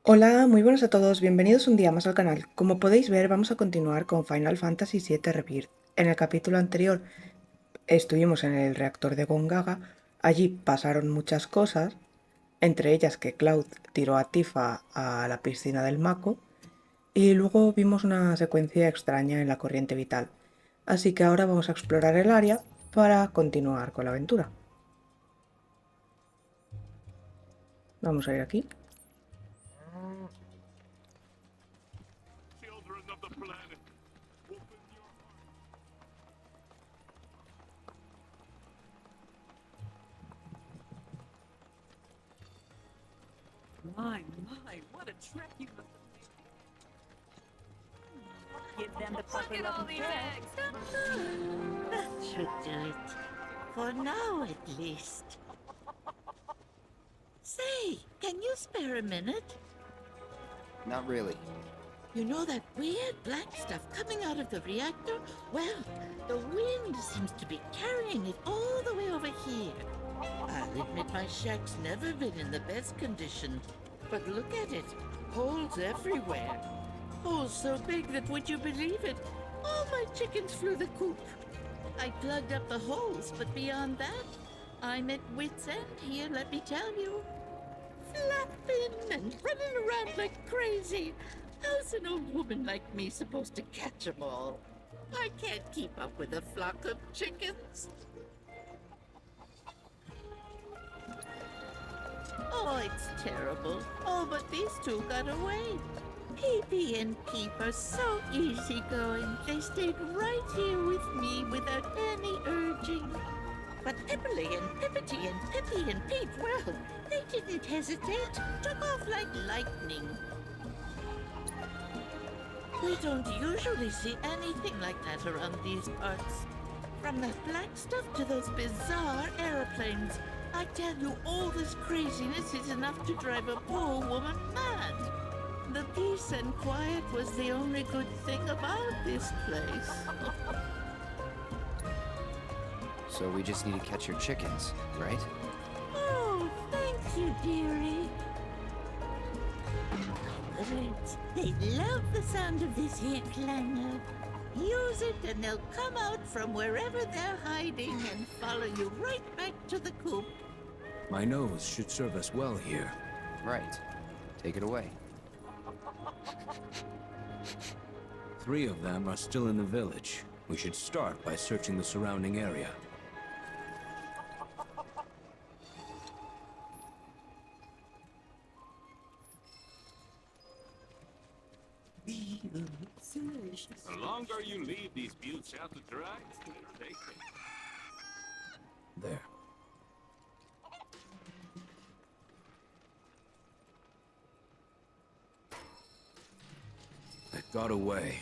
Hola, muy buenas a todos, bienvenidos un día más al canal. Como podéis ver, vamos a continuar con Final Fantasy VII Rebirth. En el capítulo anterior estuvimos en el reactor de Gongaga, allí pasaron muchas cosas, entre ellas que Cloud tiró a Tifa a la piscina del Mako, y luego vimos una secuencia extraña en la corriente vital. Así que ahora vamos a explorar el área para continuar con la aventura. Vamos a ir aquí. Children of the planet, open your My, what a trek you must have made. Give them the proper Look at all love these and eggs. That should do it. For now, at least. Say, can you spare a minute? Not really. You know that weird black stuff coming out of the reactor? Well, the wind seems to be carrying it all the way over here. I'll admit my shack's never been in the best condition. But look at it. Holes everywhere. Holes so big that, would you believe it, all my chickens flew the coop. I plugged up the holes, but beyond that, I'm at wit's end here, let me tell you. Flapping and running around like crazy. How's an old woman like me supposed to catch 'em all? I can't keep up with a flock of chickens. Oh, it's terrible. Oh, but these two got away. Peepy and Peep are so easygoing. They stayed right here with me without any urging. But Pipperly and Pippity and Pippy and Peep, well, they didn't hesitate. Took off like lightning. We don't usually see anything like that around these parts. From that black stuff to those bizarre aeroplanes. I tell you, all this craziness is enough to drive a poor woman mad. The peace and quiet was the only good thing about this place. So we just need to catch your chickens, right? Oh, thank you, dearie. Birds, they love the sound of this here clangor. Use it and they'll come out from wherever they're hiding and follow you right back to the coop. My nose should serve us well here. Right. Take it away. 3 of them are still in the village. We should start by searching the surrounding area. The longer you leave these buttes out to dry, the better they taste. There. It got away.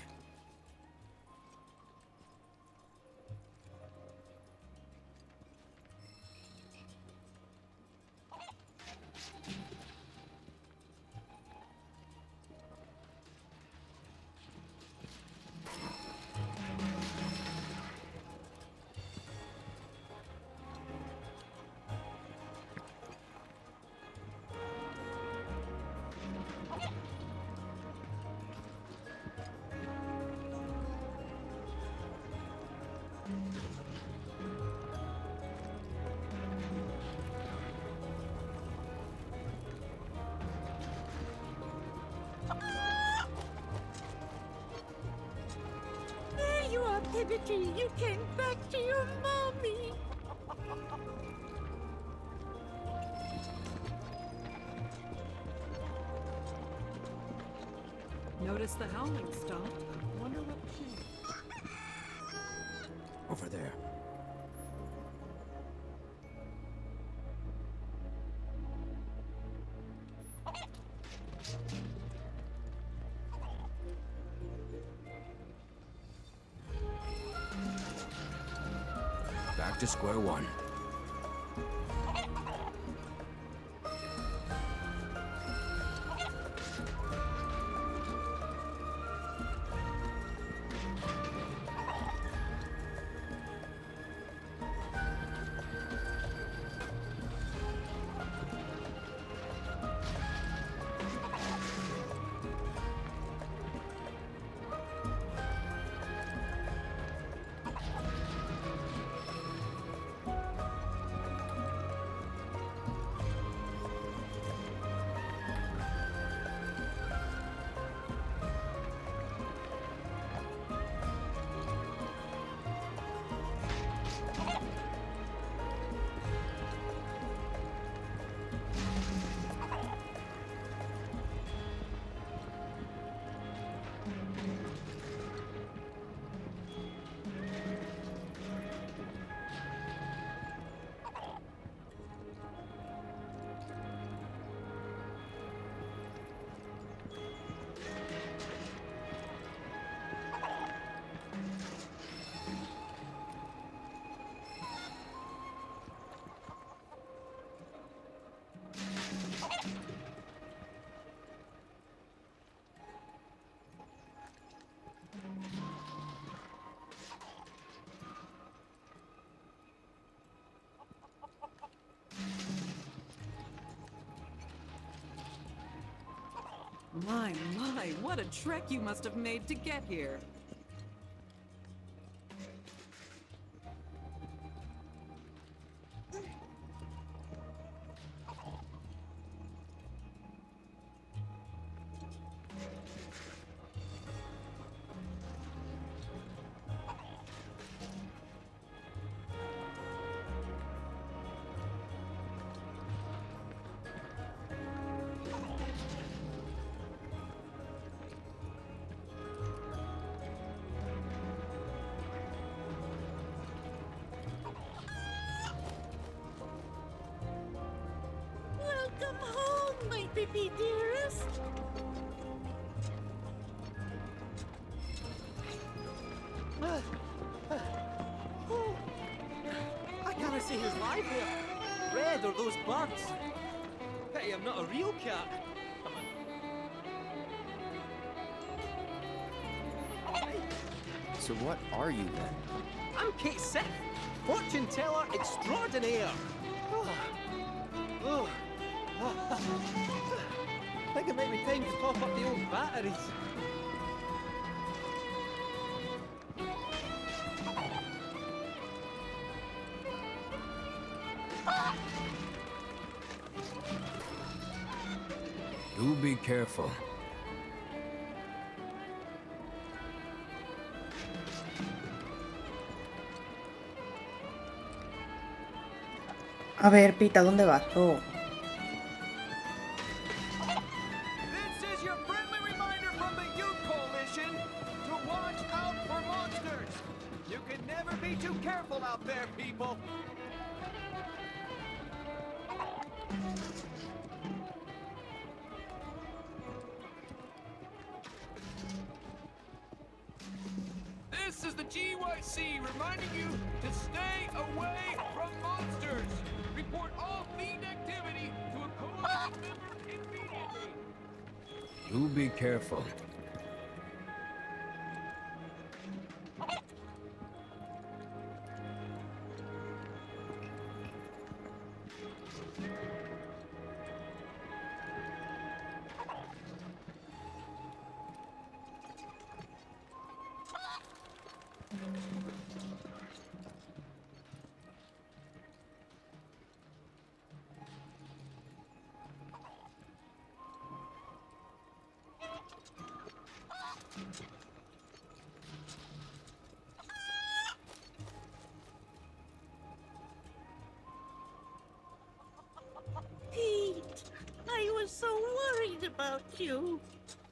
There you are, Pippity. You came back to your mommy. Notice the howling stopped. Wonder what changed. Over there. Back to square one. My, what a trek you must have made to get here. Welcome home, my baby dearest. I can't see who's live here. Red or those birds? Pity I'm not a real cat. So what are you then? I'm Kate Sith, fortune teller extraordinaire. I think it might be time to top up the old batteries. Do be careful. A ver, Pita, ¿dónde vas? Oh. This is your friendly reminder from the Youth Coalition to watch out for monsters. You can never be too careful out there, people. This is the GYC reminding you to stay away from monsters. Report all fiend activity to a coalition member immediately. Do be careful. Pete, I was so worried about you.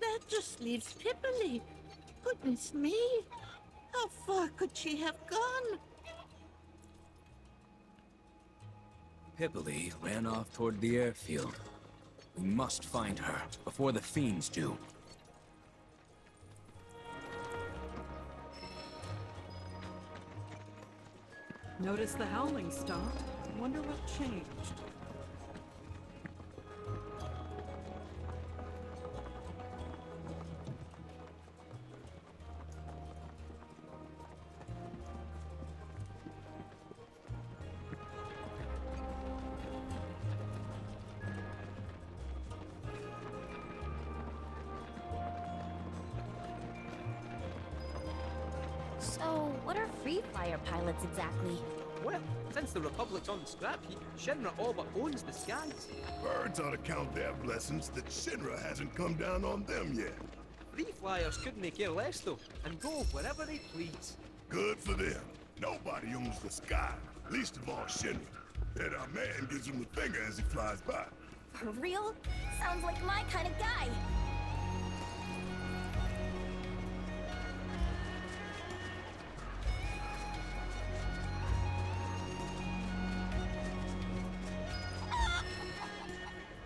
That just leaves Pipoli. Goodness me. How far could she have gone? Pipoli ran off toward the airfield. We must find her before the fiends do. Notice the howling stopped. Wonder what changed. So, what are free flyer pilots exactly? Well, since the Republic's on the scrap heap, Shinra all but owns the skies. Birds ought to count their blessings that Shinra hasn't come down on them yet. Free flyers couldn't make care less though, and go wherever they please. Good for them. Nobody owns the sky, least of all Shinra. And our man gives him the finger as he flies by. For real? Sounds like my kind of guy.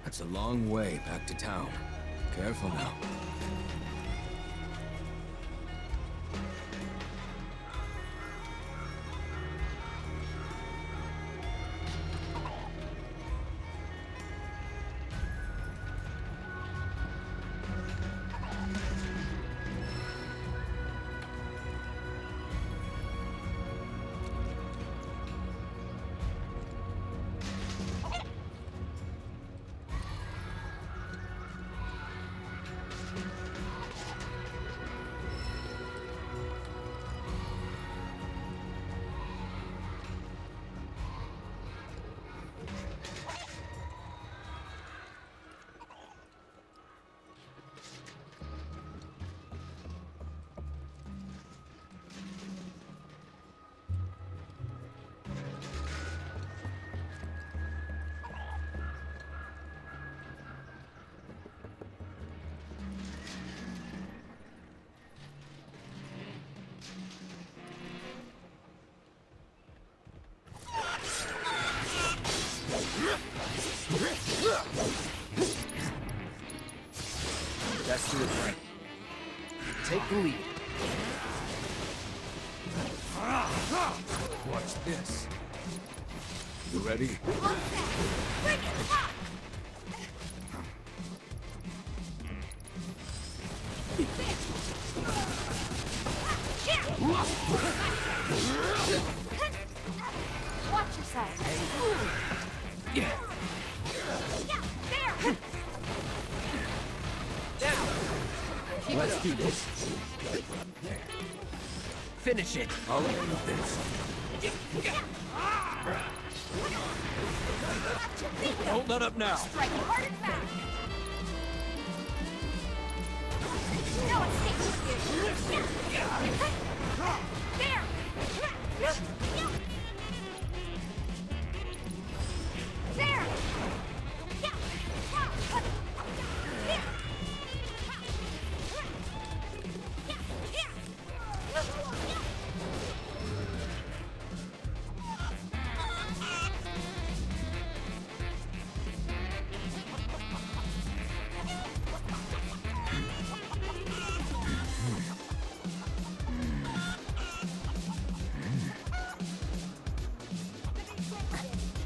That's a long way back to town. Careful now. best do it right. Take the lead. Watch this. You ready? Watch yourself. Yeah. Let's do this. Finish it. I'll end this. Don't let up now. Strike hard and fast. Now it's safe. There. There.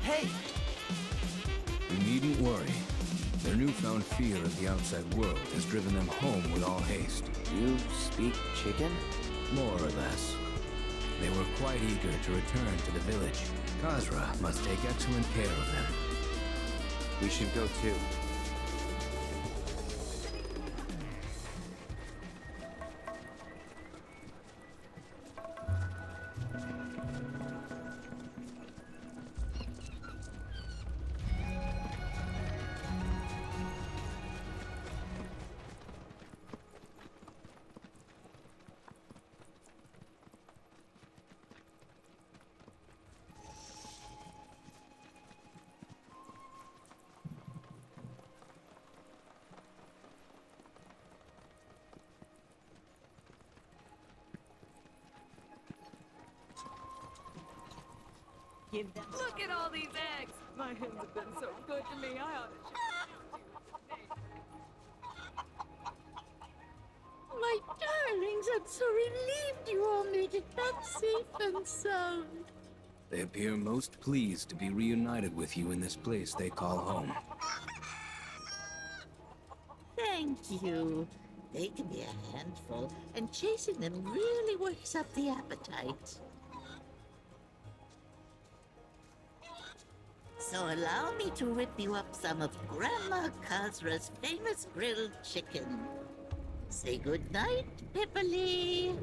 Hey! You needn't worry. Their newfound fear of the outside world has driven them home with all haste. You speak chicken? More or less. They were quite eager to return to the village. Khazra must take excellent care of them. We should go too. Look at all these eggs! My hens have been so good to me, I ought to... My darlings, I'm so relieved you all made it back safe and sound. They appear most pleased to be reunited with you in this place they call home. Thank you. They can be a handful, and chasing them really works up the appetite. So allow me to whip you up some of Grandma Khazra's famous grilled chicken. Say goodnight, Pipperly.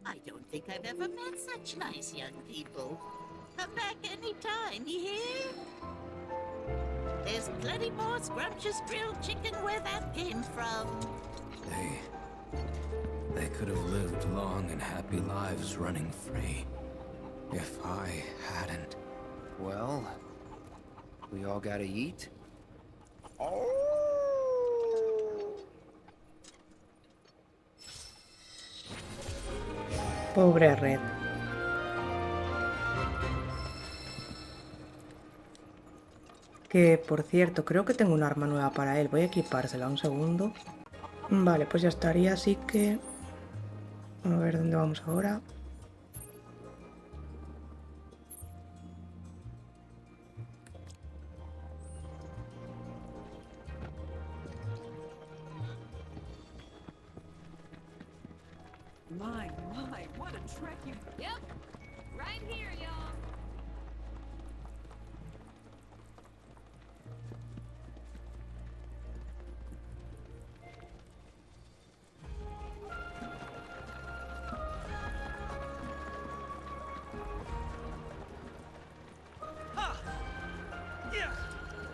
I don't think I've ever met such nice young people. Come back anytime, you hear? There's plenty more scrumptious grilled chicken where that came from. They could have lived long and happy lives running free. If I hadn't. Well, we all gotta eat. Pobre Red. Que, por cierto, creo que tengo un arma nueva para él. Voy a equipársela un segundo. Vale, pues ya estaría, así que... A ver dónde vamos ahora. My, what a trek you... Yep. Right here, y'all.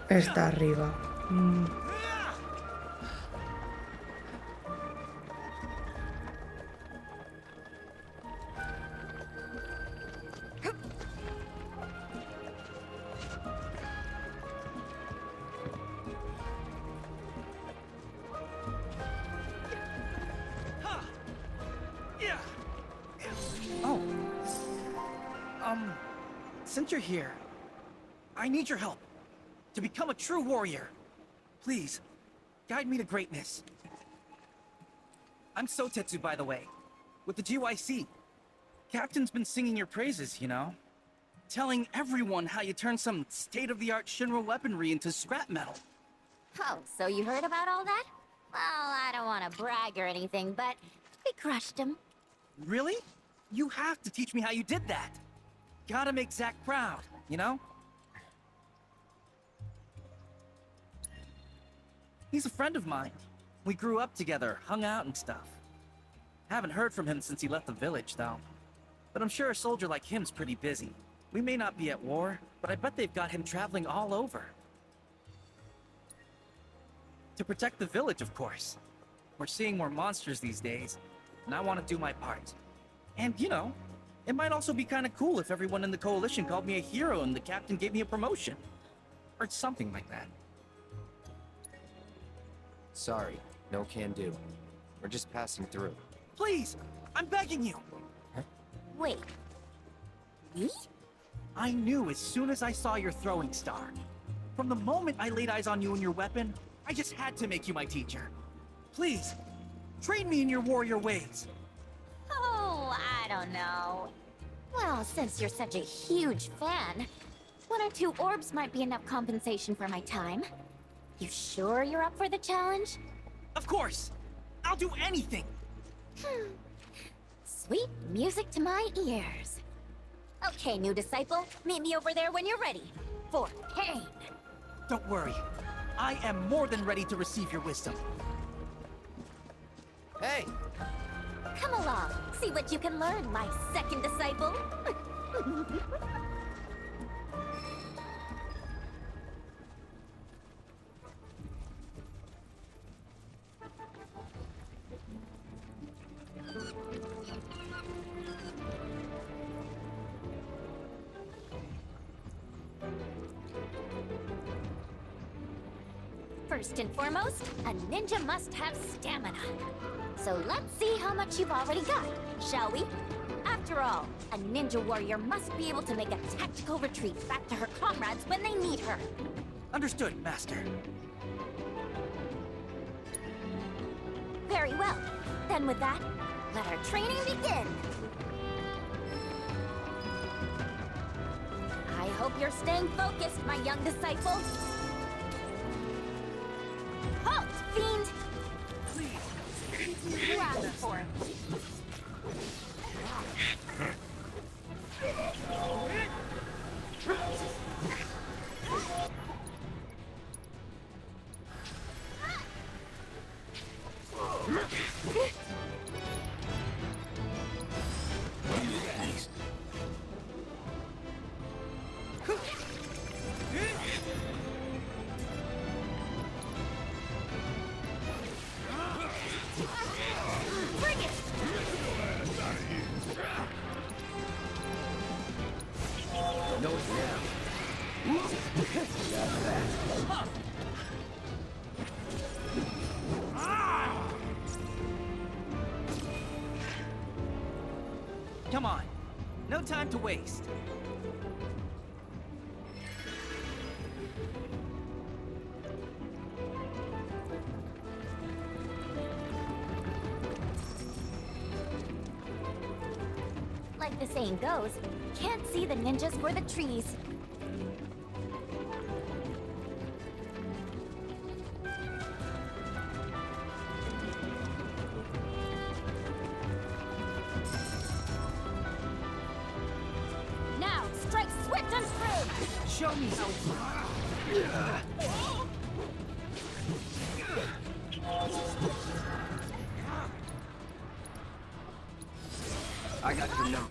Está arriba. since you're here, I need your help to become a true warrior. Please, guide me to greatness. I'm Sotetsu, by the way, with the GYC. Captain's been singing your praises, you know? Telling everyone how you turned some state-of-the-art Shinra weaponry into scrap metal. Oh, so you heard about all that? Well, I don't want to brag or anything, but we crushed him. Really? You have to teach me how you did that. Gotta make Zack proud, you know? He's a friend of mine. We grew up together, hung out and stuff. Haven't heard from him since he left the village, though. But I'm sure a soldier like him's pretty busy. We may not be at war, but I bet they've got him traveling all over. To protect the village, of course. We're seeing more monsters these days, and I want to do my part. And, you know, it might also be kind of cool if everyone in the coalition called me a hero and the captain gave me a promotion. Or something like that. Sorry, no can do. We're just passing through. Please, I'm begging you. Wait. Me? I knew as soon as I saw your throwing star. From the moment I laid eyes on you and your weapon, I just had to make you my teacher. Please, train me in your warrior ways. Oh, I don't know. Well, since you're such a huge fan, 1 or 2 orbs might be enough compensation for my time. You sure you're up for the challenge? Of course! I'll do anything! Sweet music to my ears. Okay, new disciple, meet me over there when you're ready. For pain. Don't worry. I am more than ready to receive your wisdom. Hey! Come along, see what you can learn, my second disciple. First and foremost, a ninja must have stamina. So let's see how much you've already got, shall we? After all, a ninja warrior must be able to make a tactical retreat back to her comrades when they need her. Understood, Master. Very well. Then with that, let our training begin. I hope you're staying focused, my young disciple. Halt, fiend! You asked for it. Bring it! No, yeah. Got that. Come on. No time to waste. Like the saying goes, can't see the ninjas for the trees. Now, strike swift and true! Show me how. I got your number.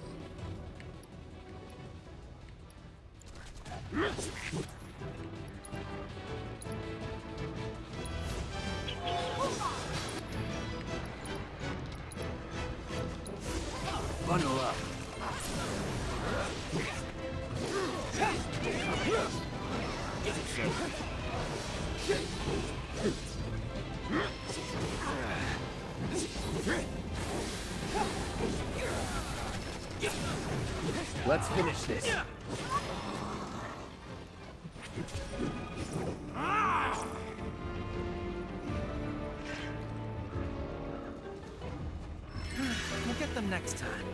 Bundle up. Let's finish this. next time.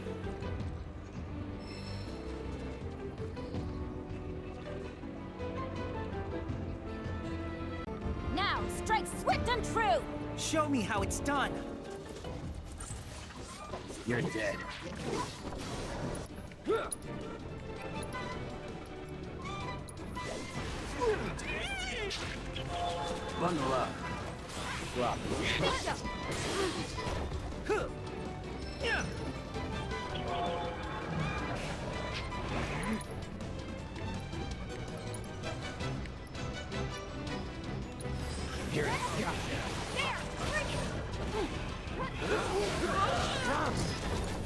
Now, strike swift and true! Show me how it's done. You're dead. Bundle up. Drop. Here it is.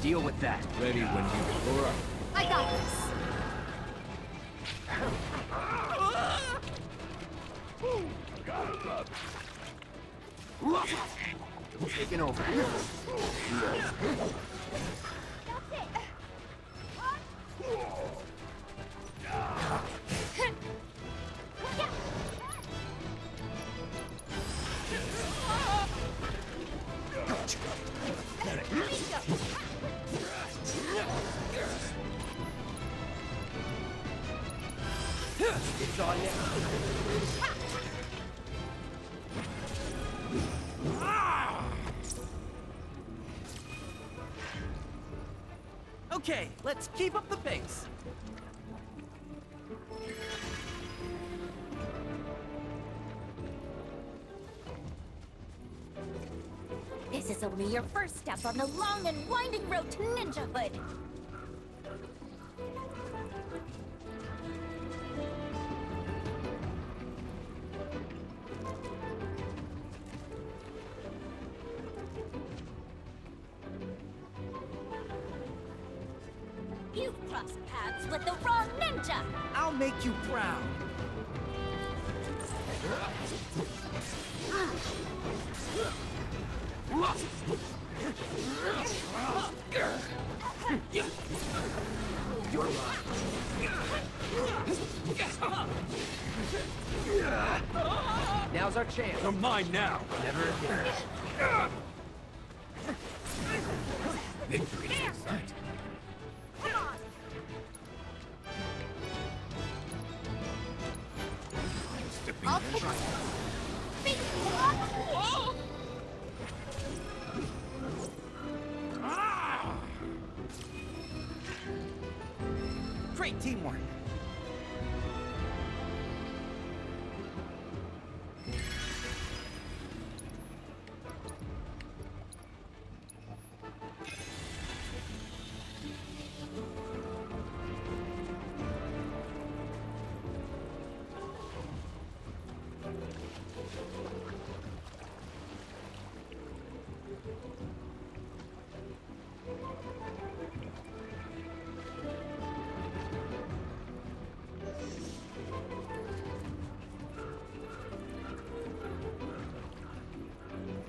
Deal with that. Ready when you are. I got this! Taking over. It's on you. Okay, let's keep up the pace. This is only your first step on the long and winding road to ninjahood. You've crossed paths with the wrong ninja! I'll make you proud. You're mine. Now's our chance. You're mine now. Never again. Victory is in sight. Come on! Stepping I'll in. take it. Great teamwork.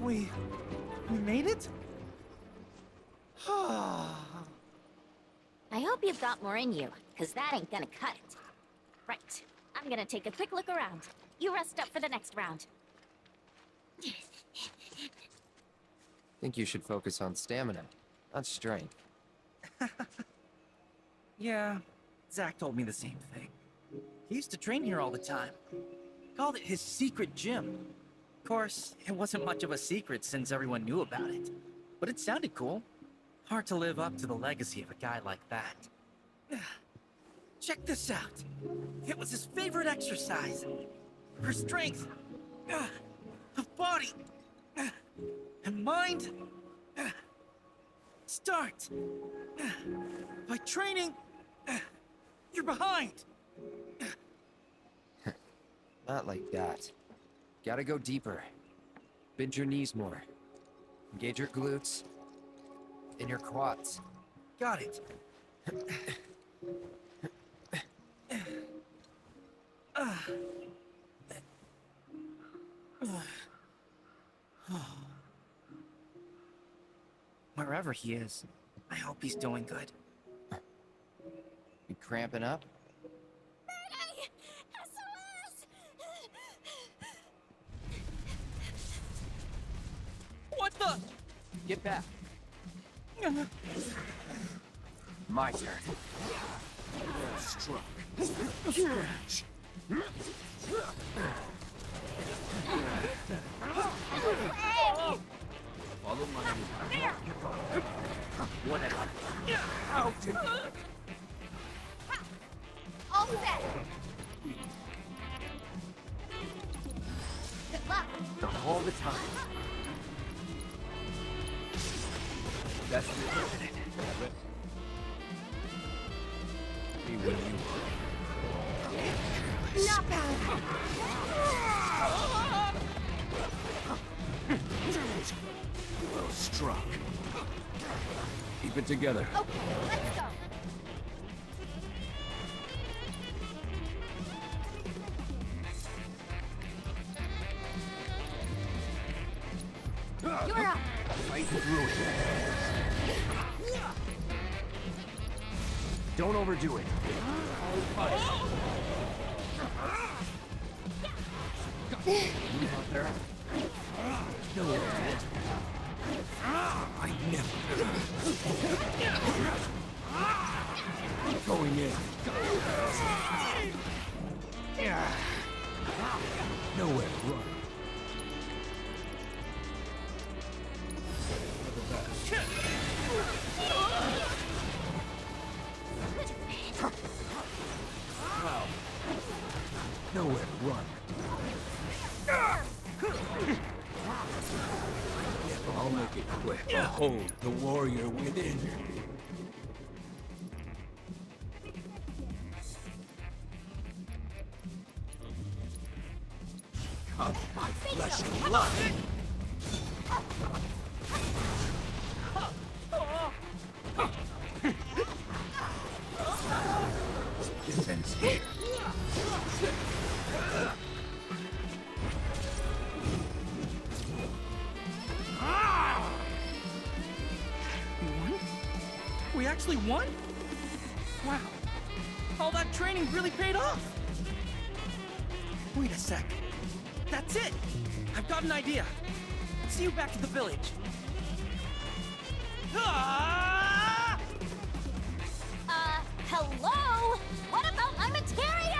We made it? I hope you've got more in you, because that ain't gonna cut it. Right. I'm gonna take a quick look around. You rest up for the next round. Think you should focus on stamina, not strength. Yeah, Zach told me the same thing. He used to train here all the time. Called it his secret gym. Of course, it wasn't much of a secret since everyone knew about it. But it sounded cool. Hard to live up to the legacy of a guy like that. Check this out. It was his favorite exercise. For strength, of body, and mind. Start by training. You're behind. Not like that. Gotta go deeper. Bend your knees more. Engage your glutes. And your quads. Got it. Wherever he is, I hope he's doing good. You cramping up? What the? Get back. My turn. Struck. Follow my lead. Whatever. All set. Good luck. All the time. That's it. Be with you. Not bad. Well struck. Keep it together. Okay, let's go. You're up. Fight through it. Don't overdo it. You out there? No. I never. Going in. Nowhere to run. Nowhere to run. I'll make it quick. Behold the warrior within. Come, my flesh and blood. This ends here. We actually won? Wow. All that training really paid off. Wait a sec. That's it! I've got an idea. See you back at the village. Ah! Hello? What about my materia?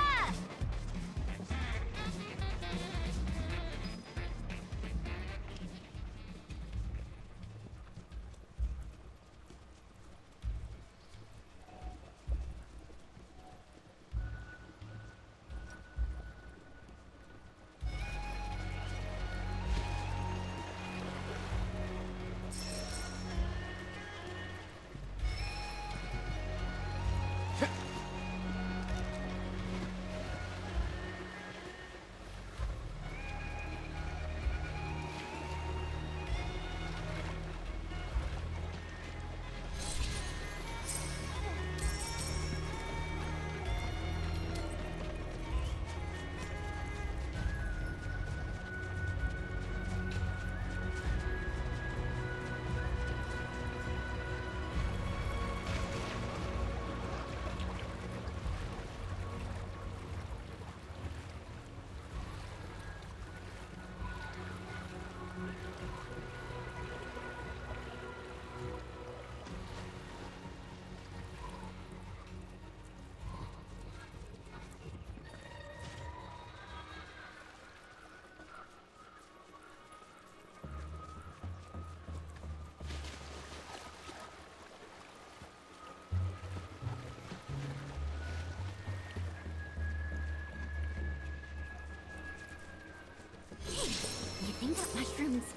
You think that mushroom's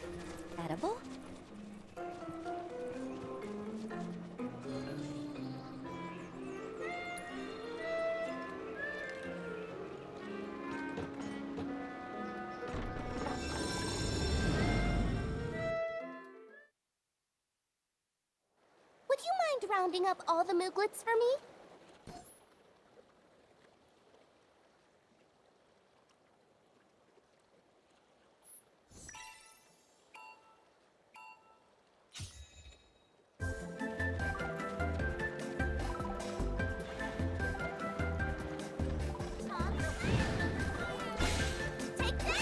edible? Would you mind rounding up all the mooglets for me? Take this!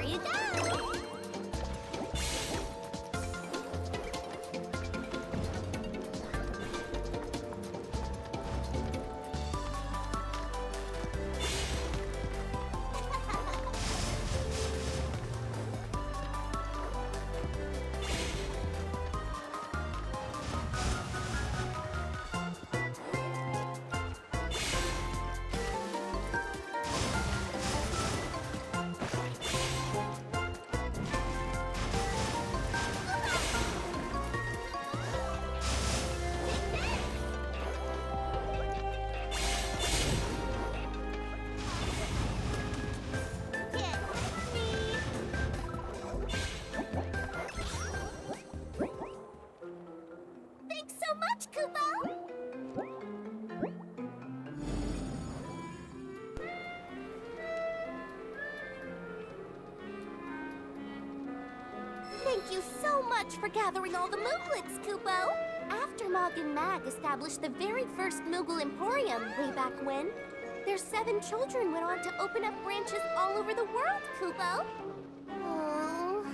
you go! Thanks so much, Kupo! Thank you so much for gathering all the Mooglets, Kupo! After Mog and Mag established the very first Moogle Emporium way back when, their 7 children went on to open up branches all over the world, Kupo! Oh,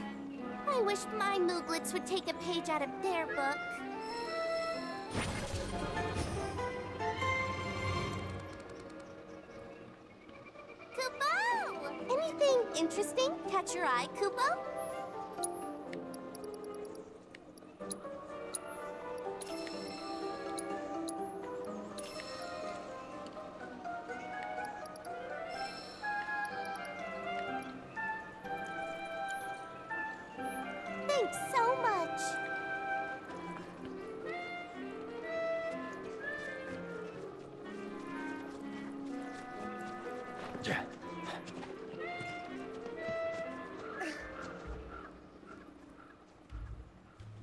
I wish my Mooglets would take a page out of their book. Kupo! Anything interesting catch your eye, Kupo? Thanks so much.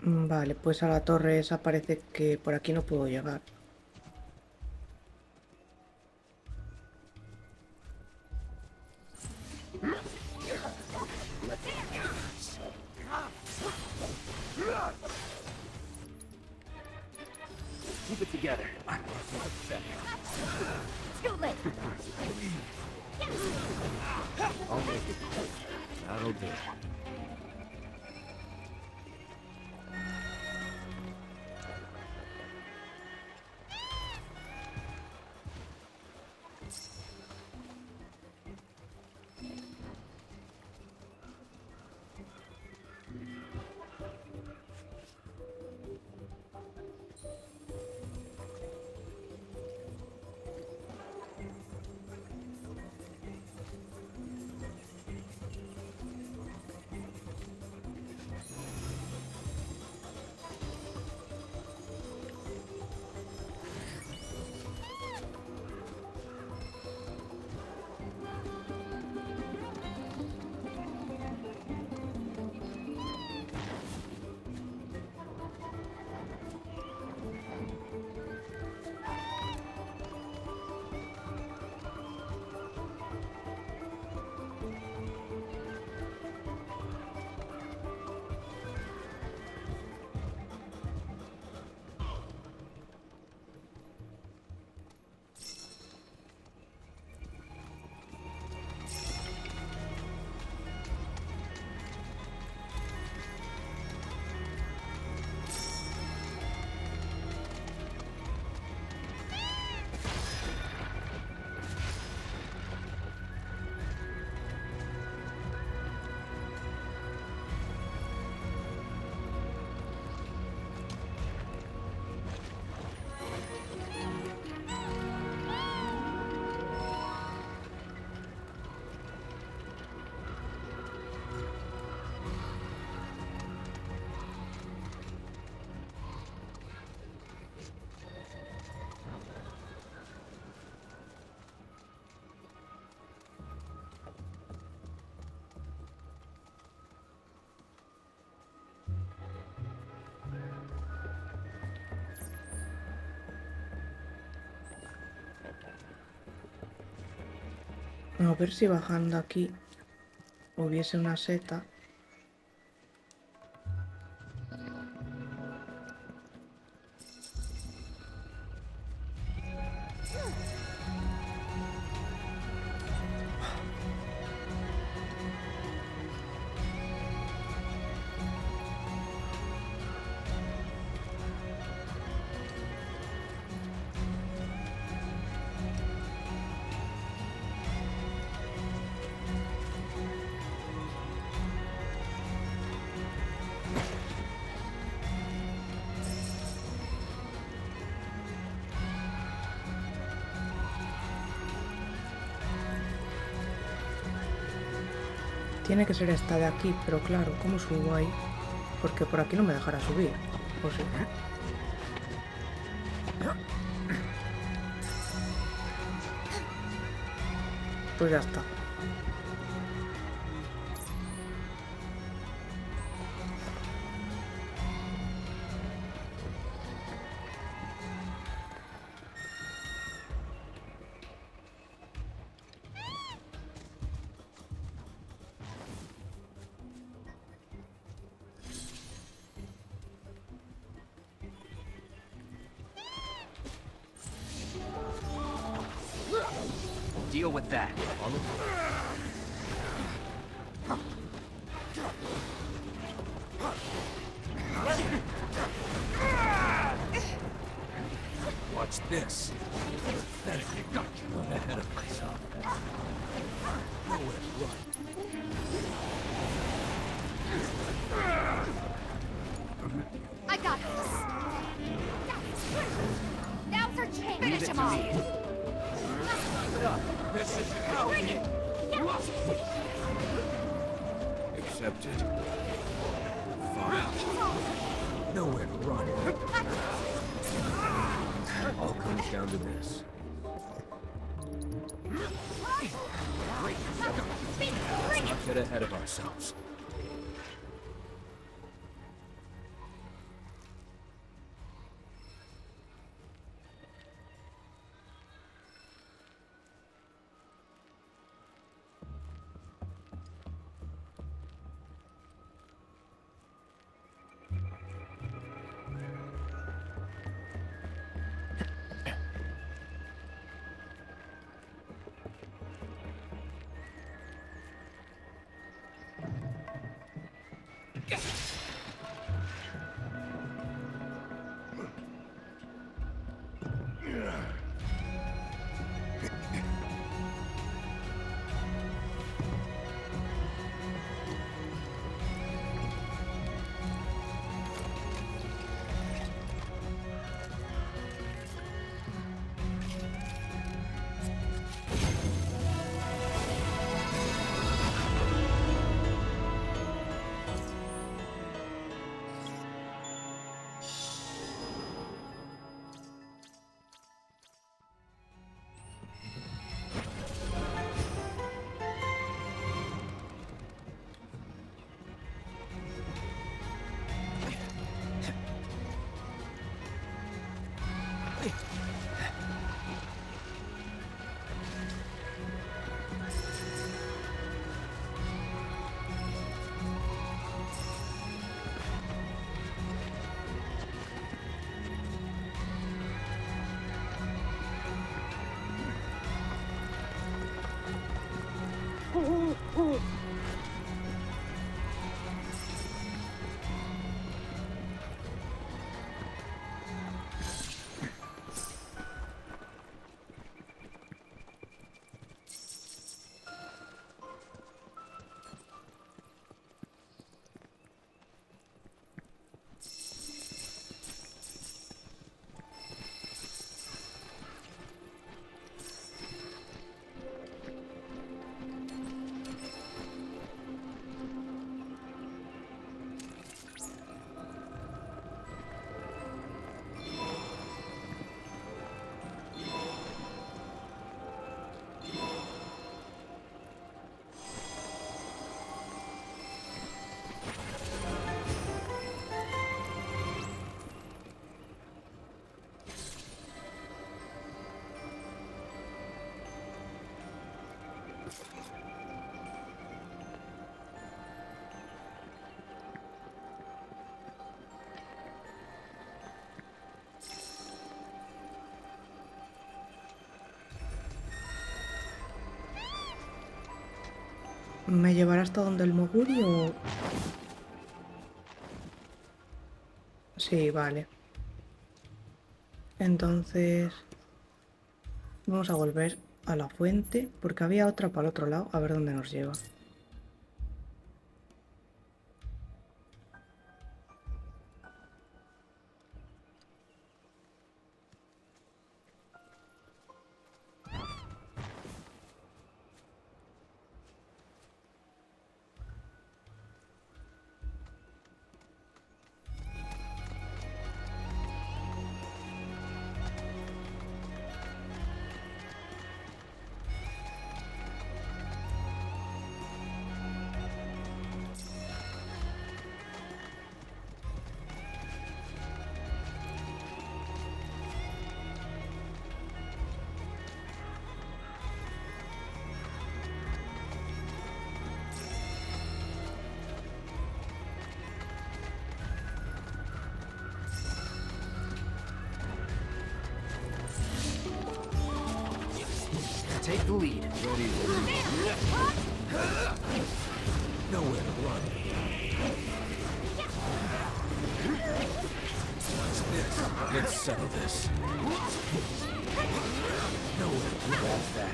Vale, pues a la torre esa parece que por aquí no puedo llegar. Keep it together. Scootlet! I'll make it. That'll do. A ver si bajando aquí hubiese una seta. Tiene que ser esta de aquí, pero claro, ¿cómo subo ahí? Porque por aquí no me dejará subir. ¿O sí? Pues ya está. Deal with that. Watch this. That got you ahead of myself. Nowhere to run. I got this. Now's our chance. Finish him off. This is Bring it. accepted. Fine. Nowhere to run. All comes down to this. Bring it. Let's not get ahead of ourselves. ¿Me llevará hasta donde el Moguri o...? Sí, vale. Entonces... vamos a volver a la fuente, porque había otra para el otro lado, a ver dónde nos lleva. the lead. Ready to nowhere to run. What's this? Let's settle this. Nowhere to run. That.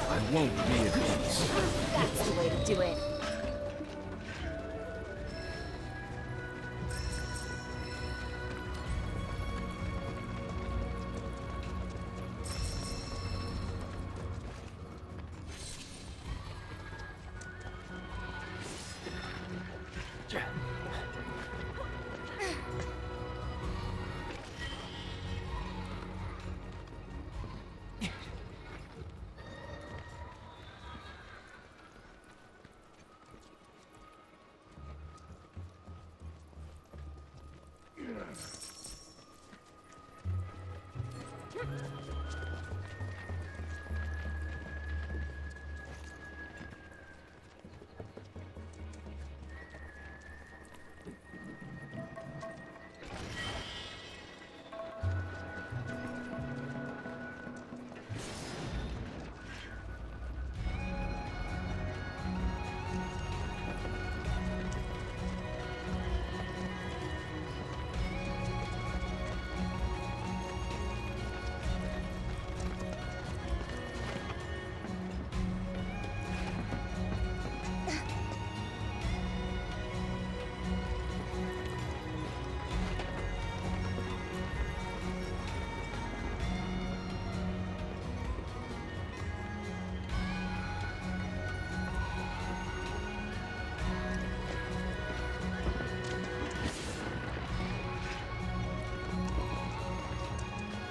I won't be at peace. That's the way to do it.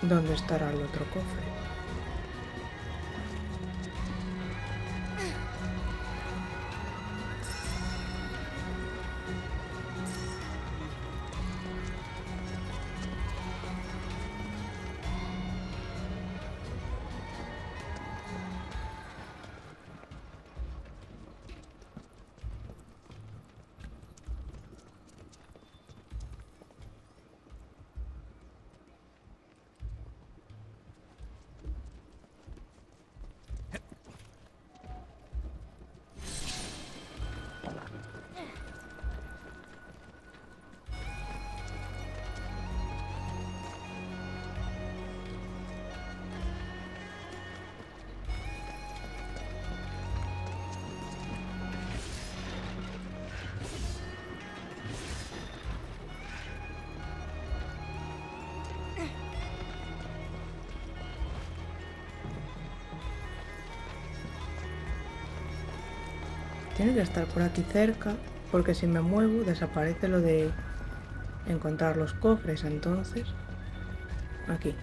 ¿Dónde estará el otro cofre? Tiene que estar por aquí cerca, porque si me muevo desaparece lo de encontrar los cofres, entonces aquí.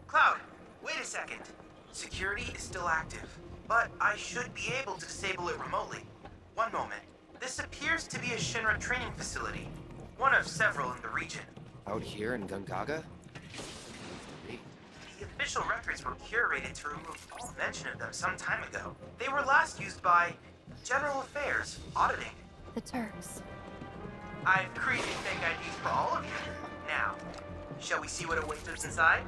Cloud, wait a second. Security is still active, but I should be able to disable it remotely. One moment. This appears to be a Shinra training facility. One of several in the region. Out here in Gongaga? The official records were curated to remove all mention of them some time ago. They were last used by General Affairs, auditing. The Turks. I've created fake IDs for all of you. Now, shall we see what awaits us inside?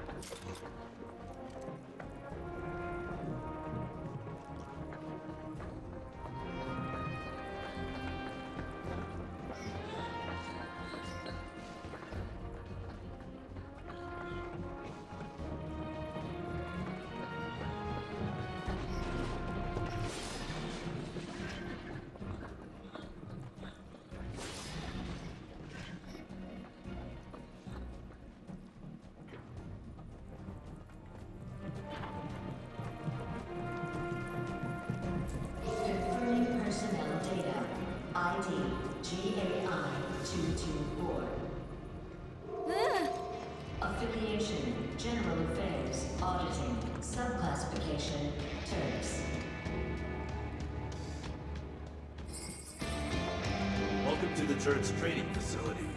ID GAI-224. Affiliation, General Affairs, Auditing, Subclassification, Turks. Welcome to the Turks training facility.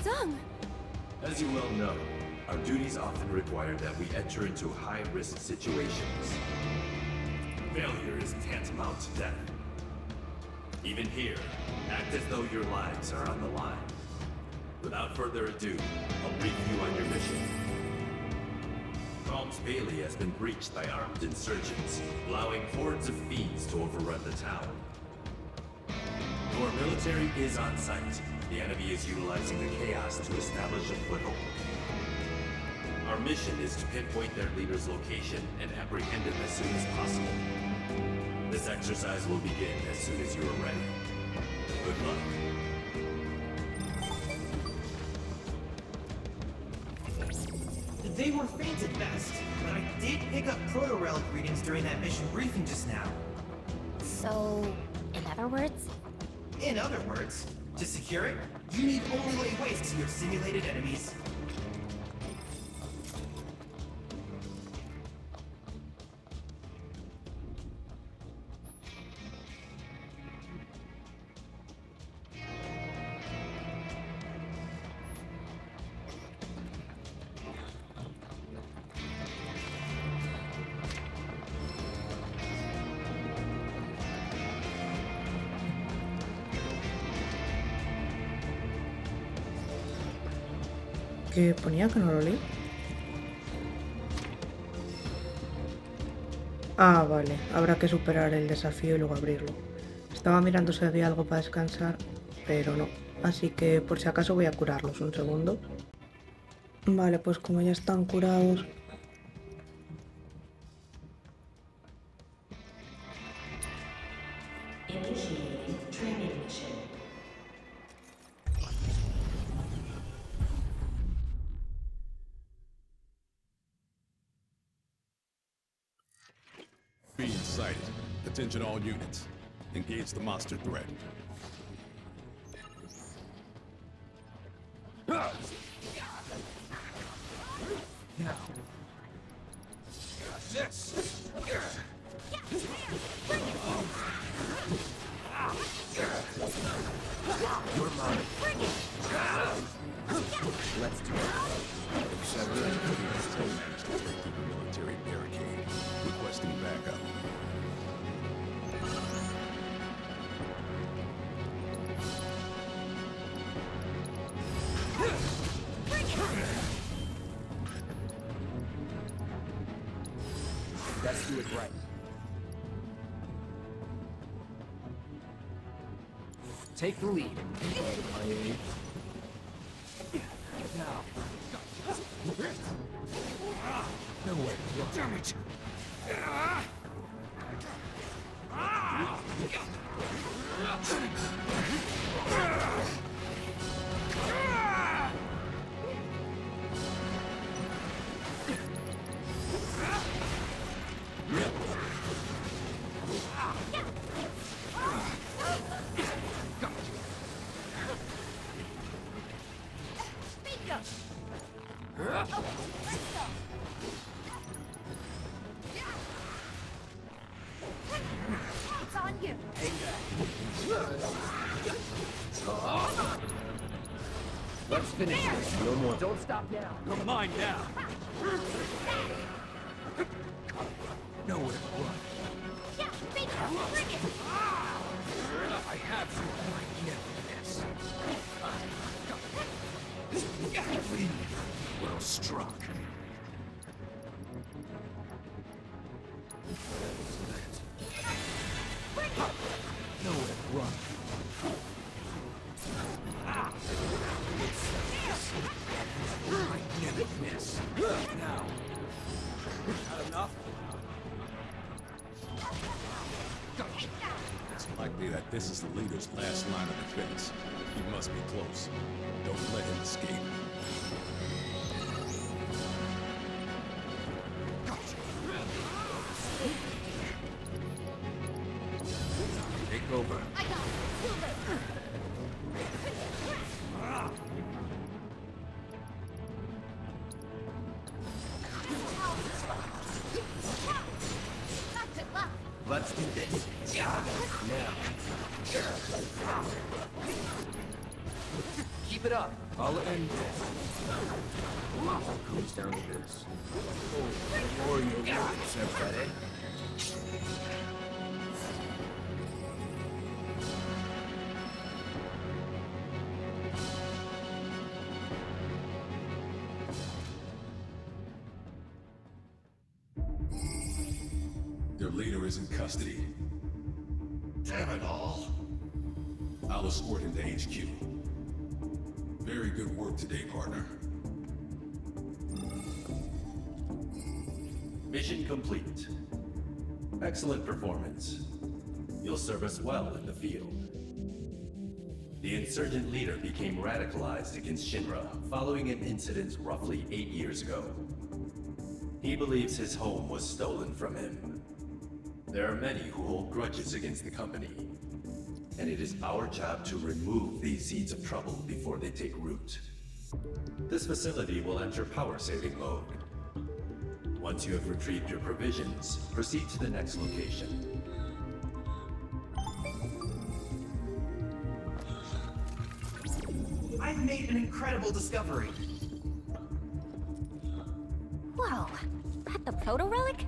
Zung! As you well know, our duties often require that we enter into high-risk situations. Failure is tantamount to death. Even here, act as though your lives are on the line. Without further ado, I'll brief you on your mission. Calm's Bailey has been breached by armed insurgents, allowing hordes of fiends to overrun the town. Your military is on site. The enemy is utilizing the chaos to establish a foothold. Our mission is to pinpoint their leader's location and apprehend him as soon as possible. This exercise will begin as soon as you are ready. Good luck. They were faint at best, but I did pick up proto-relic readings during that mission briefing just now. So, in other words? In other words, to secure it, you need only lay waste to your simulated enemies. ¿Qué ponía que no lo leí? Ah, vale. Habrá que superar el desafío y luego abrirlo. Estaba mirando si había algo para descansar, pero no. Así que por si acaso voy a curarlos. Un segundo. Vale, pues como ya están curados... Initiating training mission. Being sighted. Attention all units. Engage the monster threat. Now. This. You're mine. Let's do it. Several enemies still managed to break through the military barricade. Requesting backup. Let's do it right. Take the lead. Now. No way. Damn it. It's on you. Let's finish this. No more. Don't stop now. You're mine now. Nowhere to run. Yeah, bring it. I have you. I never miss. Well struck. Nowhere to run. I never miss. Now. Not enough? It's likely that this is the leader's last line of defense. He must be close. Don't let him escape. Take over. I got it. Keep it up. I'll end this. It comes down to this. Oh, warrior will accept that, eh? Their leader is in custody. Damn it all. I'll escort him to HQ. Very good work today, partner. Mission complete. Excellent performance. You'll serve us well in the field. The insurgent leader became radicalized against Shinra following an incident roughly 8 years ago. He believes his home was stolen from him. There are many who hold grudges against the company, and it is our job to remove these seeds of trouble before they take root. This facility will enter power-saving mode. Once you have retrieved your provisions, proceed to the next location. I've made an incredible discovery. Whoa, that the proto-relic?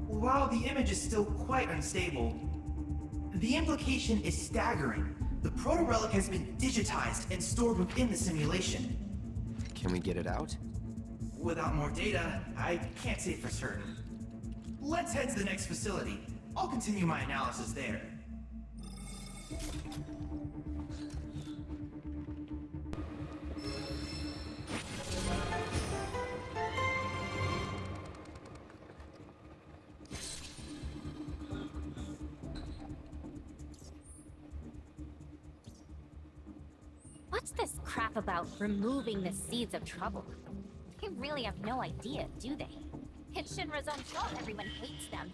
While the image is still quite unstable, the implication is staggering. The proto-relic has been digitized and stored within the simulation. Can we get it out? Without more data, I can't say for certain. Let's head to the next facility. I'll continue my analysis there. What's this crap about removing the seeds of trouble? They really have no idea, do they? It's Shinra's own fault everyone hates them.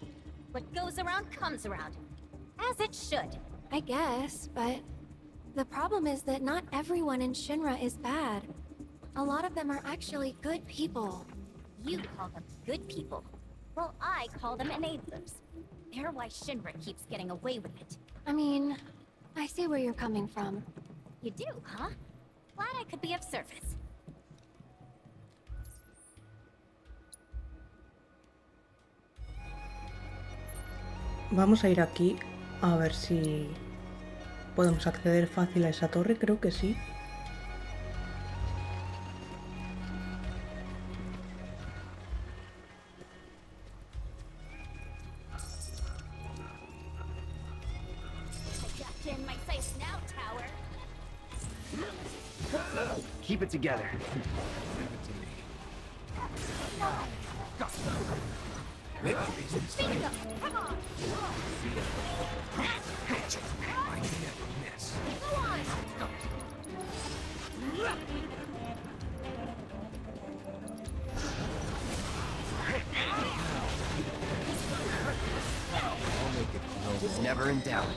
What goes around comes around. As it should. I guess, but the problem is that not everyone in Shinra is bad. A lot of them are actually good people. You call them good people. Well, I call them enablers. They're why Shinra keeps getting away with it. I mean, I see where you're coming from. You do, huh? Glad I could be of service. Vamos a ir aquí a ver si podemos acceder fácil a esa torre, creo que sí. Keep it together. Bingo! Come on! Go on! It's never in doubt.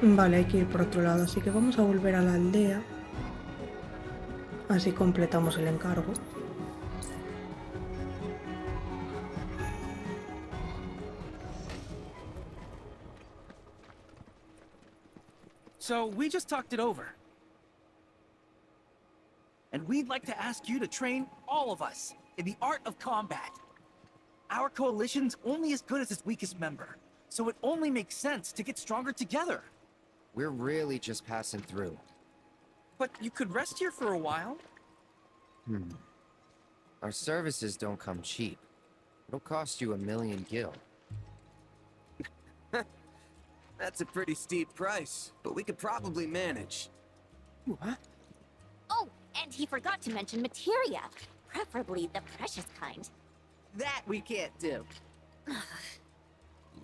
Vale, hay que ir por otro lado, así que vamos a volver a la aldea. Así completamos el encargo. So, we just talked it over. And we'd like to ask you to train all of us in the art of combat. Our coalition's only as good as its weakest member, so it only makes sense to get stronger together. We're really just passing through. But you could rest here for a while. Our services don't come cheap. It'll cost you 1,000,000 gil. That's a pretty steep price, but we could probably manage. What? Oh, and he forgot to mention materia, preferably the precious kind. That we can't do.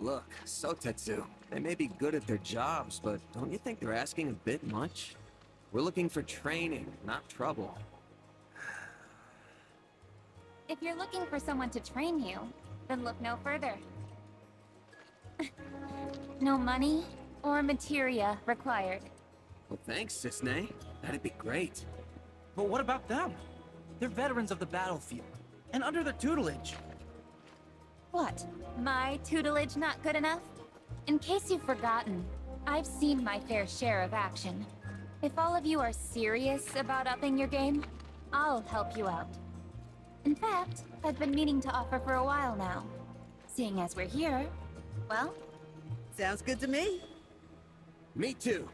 Look, Sotetsu, they may be good at their jobs, but don't you think they're asking a bit much? We're looking for training, not trouble. If you're looking for someone to train you, then look no further. No money or materia required. Well, thanks, Cisne. That'd be great. But what about them? They're veterans of the battlefield, and under their tutelage. What? My tutelage not good enough? In case you've forgotten, I've seen my fair share of action. If all of you are serious about upping your game, I'll help you out. In fact, I've been meaning to offer for a while now. Seeing as we're here, well... Sounds good to me. Me too.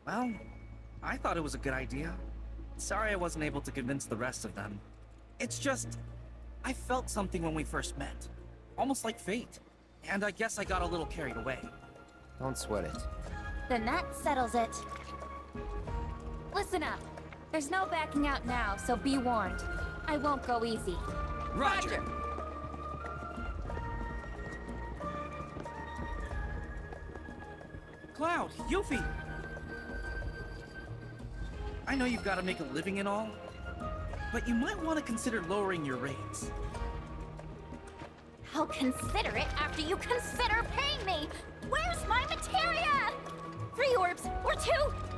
Well, I thought it was a good idea. Sorry I wasn't able to convince the rest of them. It's just... I felt something when we first met. Almost like fate. And I guess I got a little carried away. Don't sweat it. Then that settles it. Listen up. There's no backing out now, so be warned. I won't go easy. Roger. Cloud, Yuffie! I know you've got to make a living and all, but you might want to consider lowering your rates. I'll consider it after you consider paying me! Where's my materia? 3 orbs, or 2?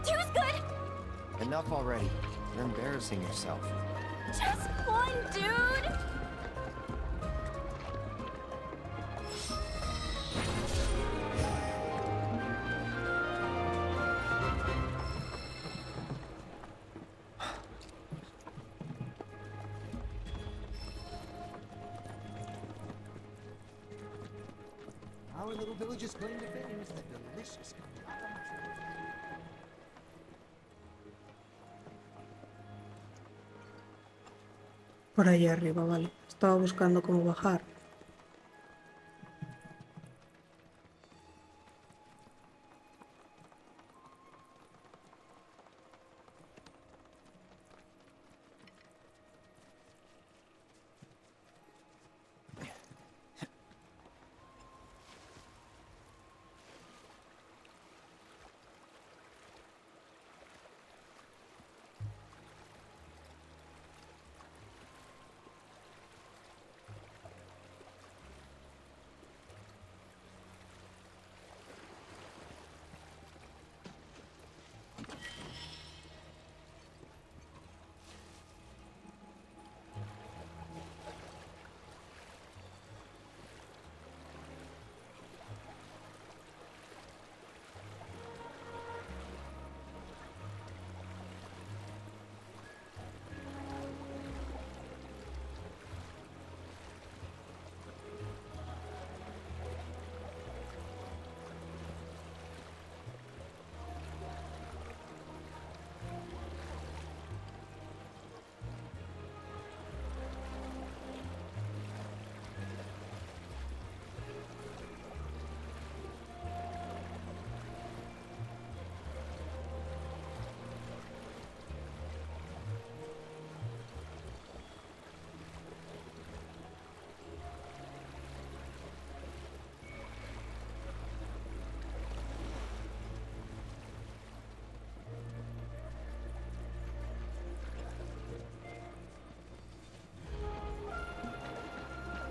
2's good! Enough already. You're embarrassing yourself. Just 1, dude! Our little village is claim to fame is the delicious Por allá arriba, vale. Estaba buscando cómo bajar.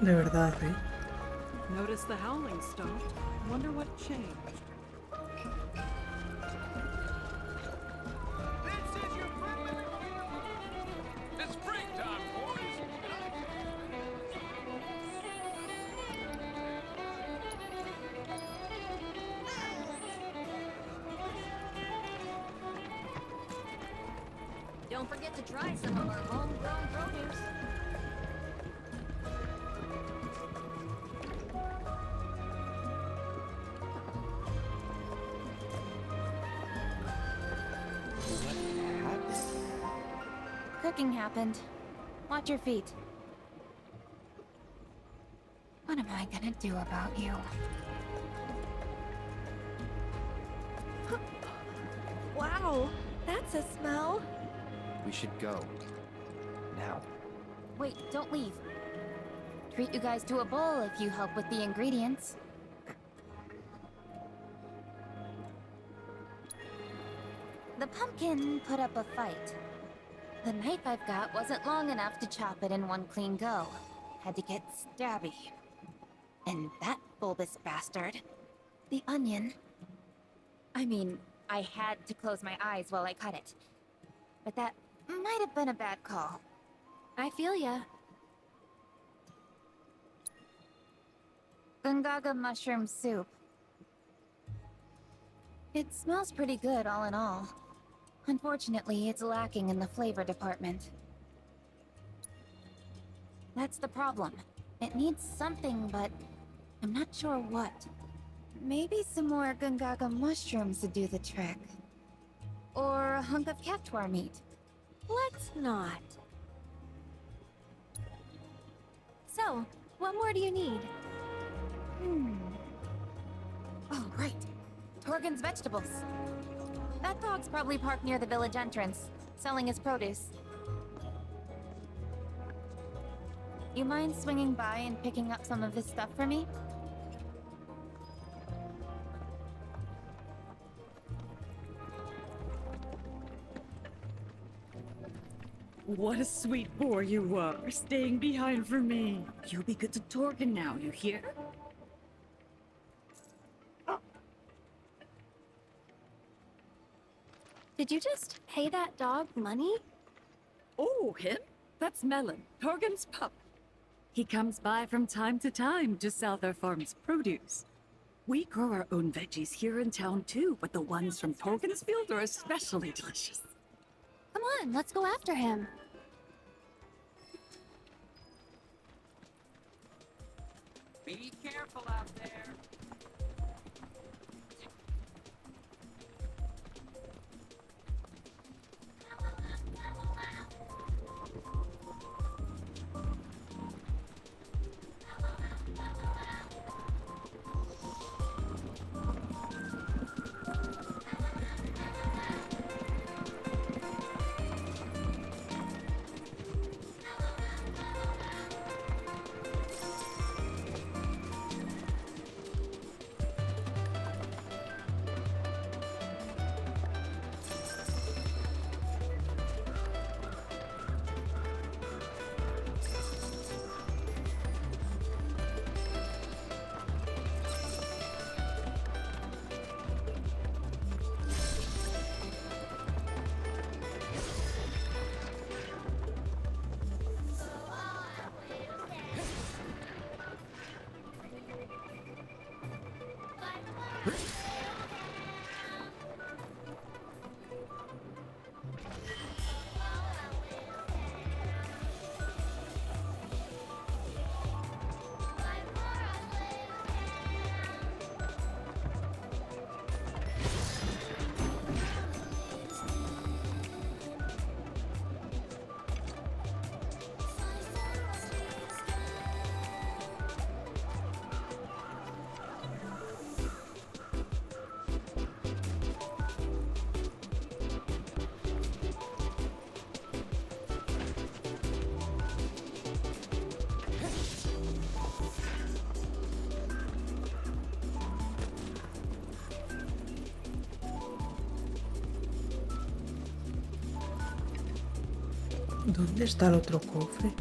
De verdad, ¿eh? Notice the howling stopped. Wonder what changed. This is your It's springtime, boys! Don't forget to try some of our homegrown produce. Cooking happened. Watch your feet. What am I gonna do about you? Wow, that's a smell. We should go. Now. Wait, don't leave. Treat you guys to a bowl if you help with the ingredients. The pumpkin put up a fight. The knife I've got wasn't long enough to chop it in one clean go. Had to get stabby. And that bulbous bastard, the onion. I mean, I had to close my eyes while I cut it. But that might have been a bad call. I feel ya. Gongaga mushroom soup. It smells pretty good all in all. Unfortunately, it's lacking in the flavor department. That's the problem. It needs something, but I'm not sure what. Maybe some more Gongaga mushrooms would do the trick. Or a hunk of cactuar meat. Let's not. So, what more do you need? Oh, right. Torgen's vegetables. That dog's probably parked near the village entrance, selling his produce. You mind swinging by and picking up some of his stuff for me? What a sweet boy you are, staying behind for me. You'll be good to Torgen now, you hear? Did you just pay that dog money? Oh, him? That's Melon, Torgen's pup. He comes by from time to time to sell their farm's produce. We grow our own veggies here in town too, but the ones from Torgen's field are especially delicious. Come on, let's go after him. Be careful out there. ¿Dónde está el otro cofre?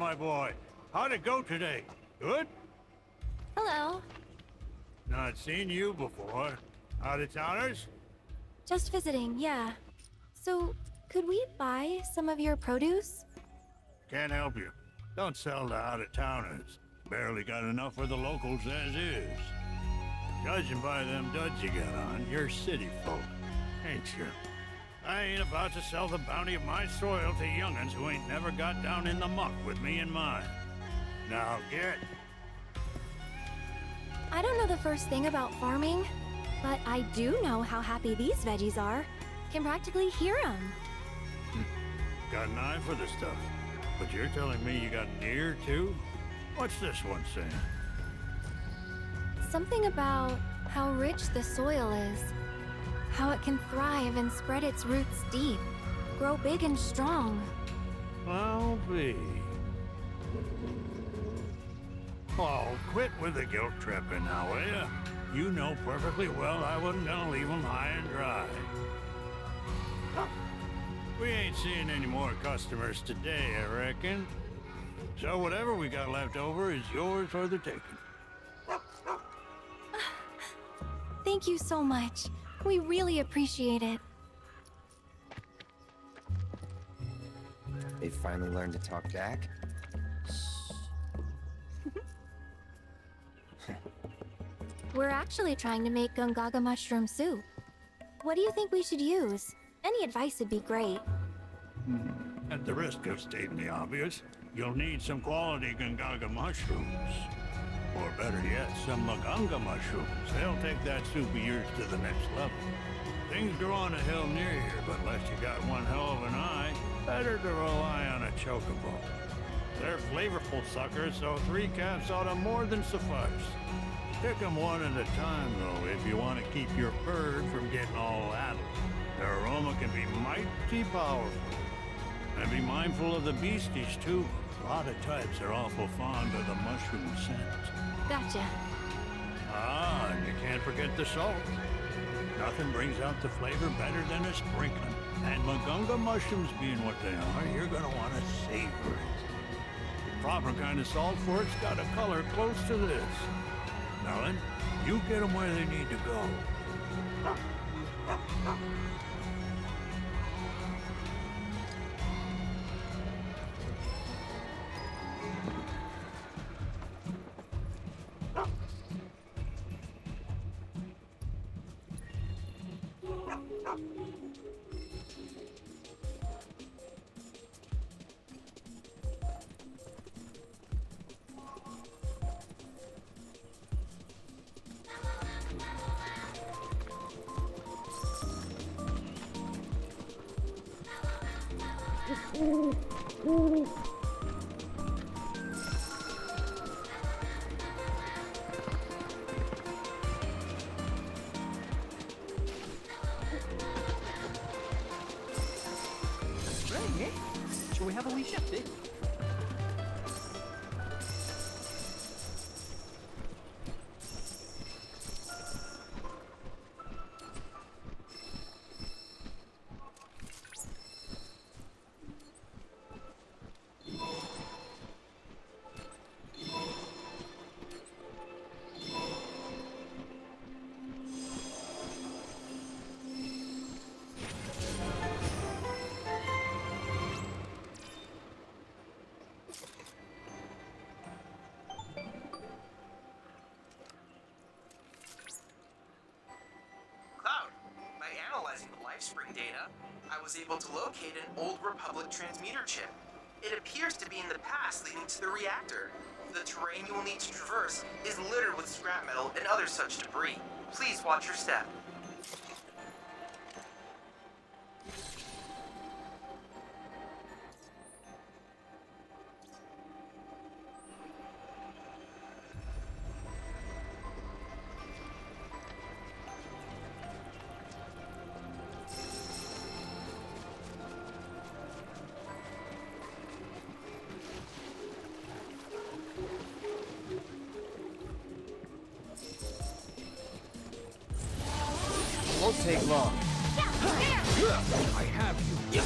my boy. How'd it go today? Good? Hello. Not seen you before. Out-of-towners? Just visiting, yeah. So, could we buy some of your produce? Can't help you. Don't sell to out-of-towners. Barely got enough for the locals as is. Judging by them duds you got on, you're city folk, ain't you? I ain't about to sell the bounty of my soil to young'uns who ain't never got down in the muck with me in mind. Now get. I don't know the first thing about farming, but I do know how happy these veggies are. Can practically hear them. Got an eye for the stuff. But you're telling me you got an ear, too? What's this one saying? Something about how rich the soil is. How it can thrive and spread its roots deep. Grow big and strong. I'll be. Oh, quit with the guilt tripping now, will ya? You know perfectly well I wasn't gonna leave them high and dry. We ain't seeing any more customers today, I reckon. So whatever we got left over is yours for the taking. Thank you so much. We really appreciate it. They finally learned to talk back? We're actually trying to make Gongaga mushroom soup. What do you think we should use? Any advice would be great. At the risk of stating the obvious, you'll need some quality Gongaga mushrooms. Or better yet, some Maganga mushrooms. They'll take that soup of yours to the next level. Things grow on a hill near here, but unless you got one hell of an eye, better to rely on a chocobo. They're flavorful suckers, so 3 caps ought to more than suffice. Pick 'em one at a time, though, if you want to keep your bird from getting all addled. Their aroma can be mighty powerful. And be mindful of the beasties, too. A lot of types are awful fond of the mushroom scent. Gotcha. Ah, and you can't forget the salt. Nothing brings out the flavor better than a sprinkling. And Maganga mushrooms being what they are, you're gonna want to savor it. The proper kind of salt for it's got a color close to this. Melon, you get them where they need to go. Right, eh? Shall we have a wee shift, eh? LifeSpring data, I was able to locate an old Republic transmuter chip. It appears to be in the pass leading to the reactor. The terrain you will need to traverse is littered with scrap metal and other such debris. Please watch your step. Won't take long. I have you.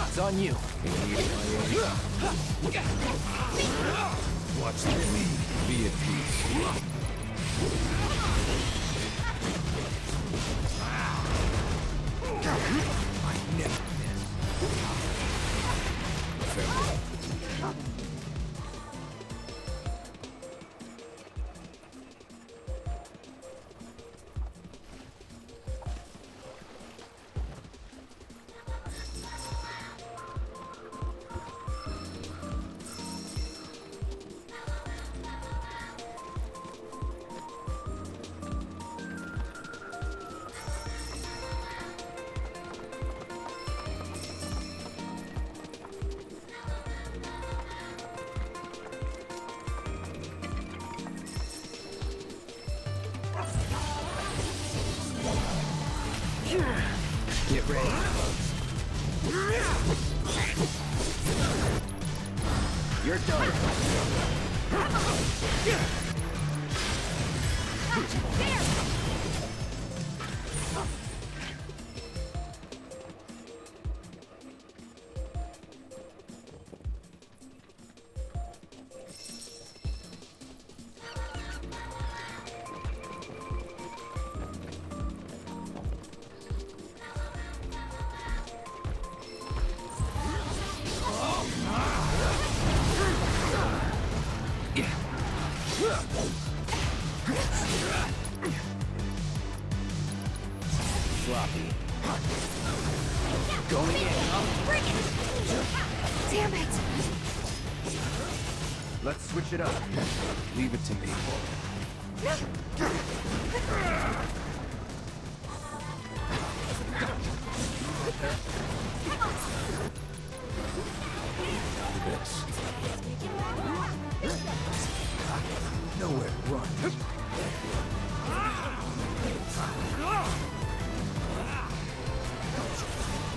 It's on you. Watch this. Be at peace. I never miss. Farewell. Get ready. You're done. Sloppy. Going in. Bring it! Damn it! Let's switch it up. Leave it to me. This. Nowhere to run.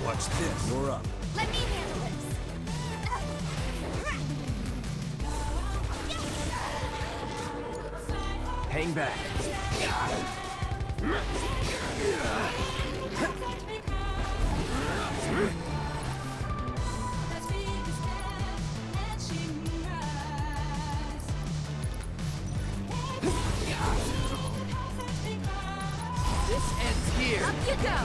Watch this. You're up. Let me handle this. Hang back. This ends here. Up you go.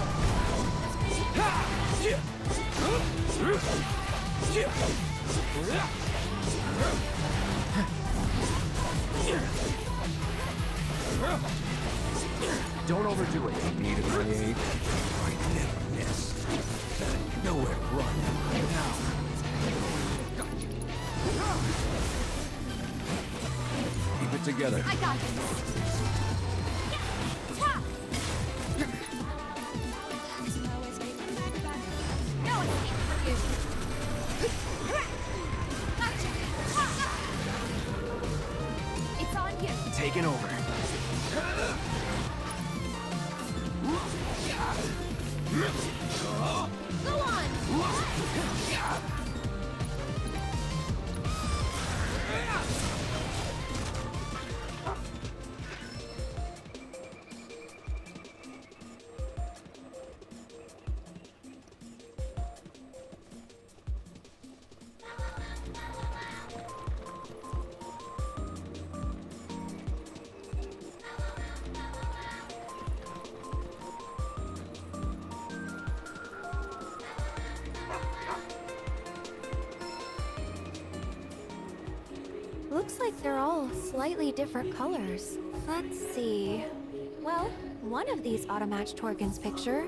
Don't overdo it. Needed my aid. I never miss. Nowhere to run. Now. Keep it together. I got this. No escape for you. It's on you. Taking over. Go on. Looks like they're all slightly different colors. Let's see. Well, one of these ought to match Torgen's picture.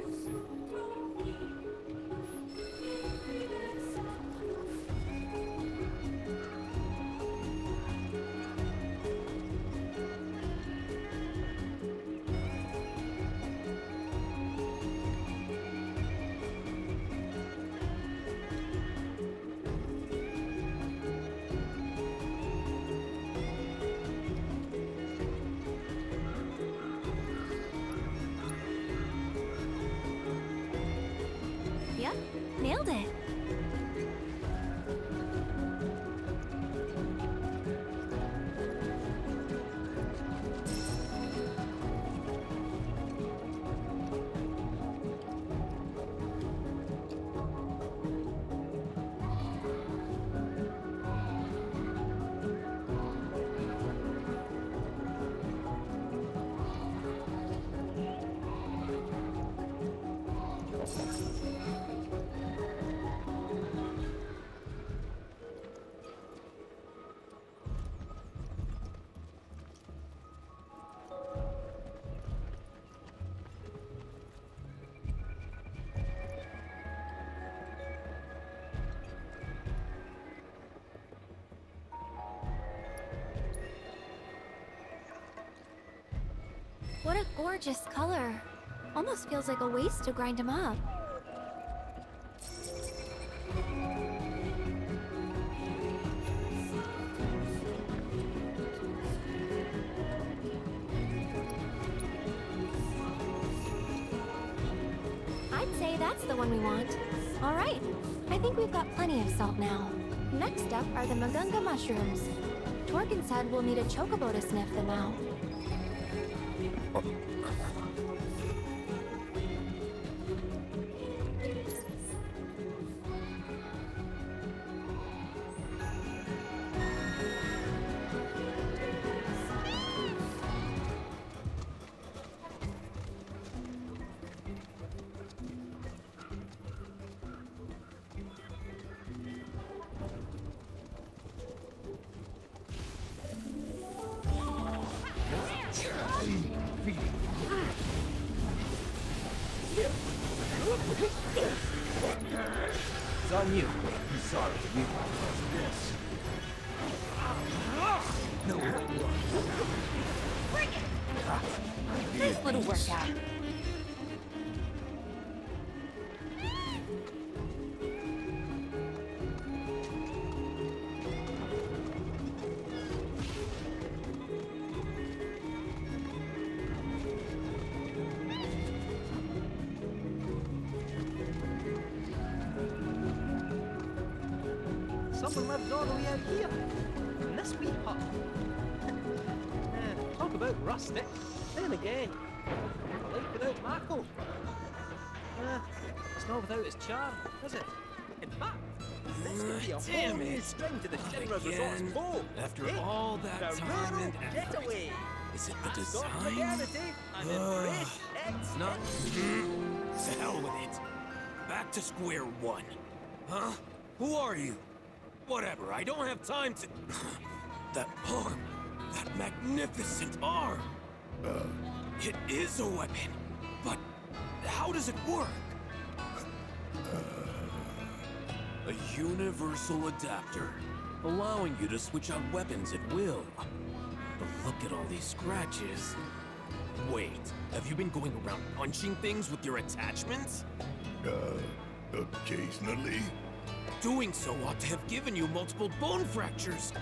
What a gorgeous color. Almost feels like a waste to grind them up. I'd say that's the one we want. All right, I think we've got plenty of salt now. Next up are the Magunga mushrooms. Torgan said we'll need a chocobo to sniff them out. It's on you. I'm sorry, we caused this. No. Nice little workout. Someone lives all the way out here, in this wee hut. Talk about rustic. Then again, life without Marco. It's not without its charm, is it? In fact, this could be a whole new string to the Shinra Resort's bow. After all that the time rural and effort. getaway. Is it the Stop design? modernity and embrace It's not. To hell with it. Back to square one. Huh? Who are you? Whatever, I don't have time to... That arm! That magnificent arm! It is a weapon, but how does it work? A universal adapter, allowing you to switch out weapons at will. But look at all these scratches. Wait, have you been going around punching things with your attachments? Occasionally. Doing so ought to have given you multiple bone fractures.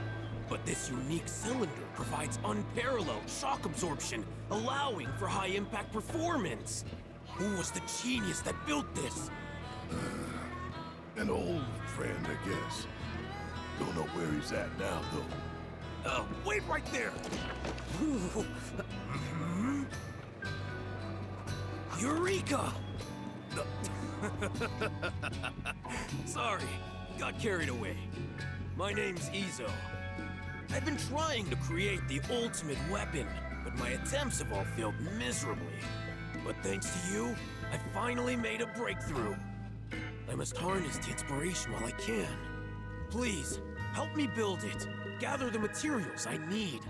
But this unique cylinder provides unparalleled shock absorption, allowing for high-impact performance. Who was the genius that built this? An old friend, I guess. Don't know where he's at now, though. Wait right there! Eureka! Sorry, got carried away. My name's Izo. I've been trying to create the ultimate weapon, but my attempts have all failed miserably. But thanks to you, I finally made a breakthrough. I must harness the inspiration while I can. Please, help me build it. Gather the materials I need.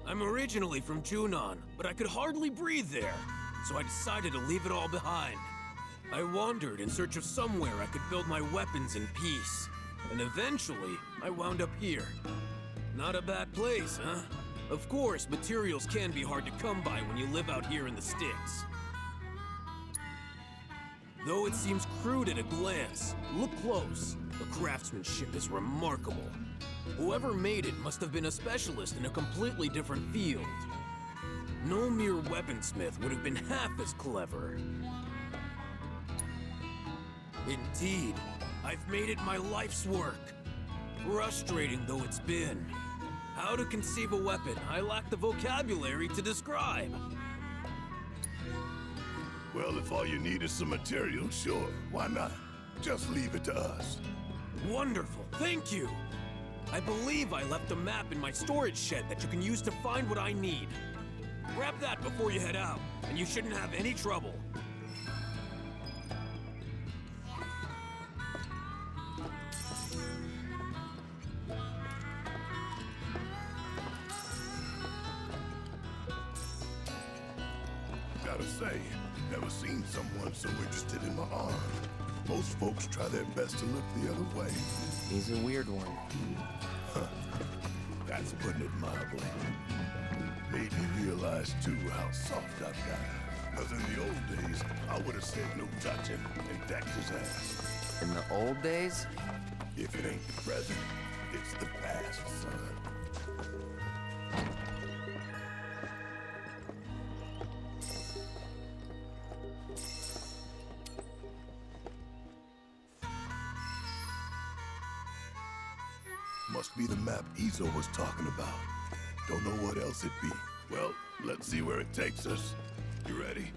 I'm originally from Junon, but I could hardly breathe there, so I decided to leave it all behind. I wandered in search of somewhere I could build my weapons in peace, and eventually I wound up here. Not a bad place, huh? Of course, materials can be hard to come by when you live out here in the sticks. Though it seems crude at a glance, look close. The craftsmanship is remarkable. Whoever made it must have been a specialist in a completely different field. No mere weaponsmith would have been half as clever. Indeed, I've made it my life's work. Frustrating though it's been. How to conceive a weapon I lack the vocabulary to describe. Well, if all you need is some material, sure, why not? Just leave it to us. Wonderful, thank you! I believe I left a map in my storage shed that you can use to find what I need. Grab that before you head out, and you shouldn't have any trouble. Gotta say, never seen someone so interested in my arm. Most folks try their best to look the other way. He's a weird one. Huh. That's putting it mildly. Made me realize too how soft I've got. Cause in the old days, I would have said no touching and decked his ass. In the old days? If it ain't the present, it's the past, son. Must be the map Izo was talking about. Don't know what else it be. Well, let's see where it takes us. You ready?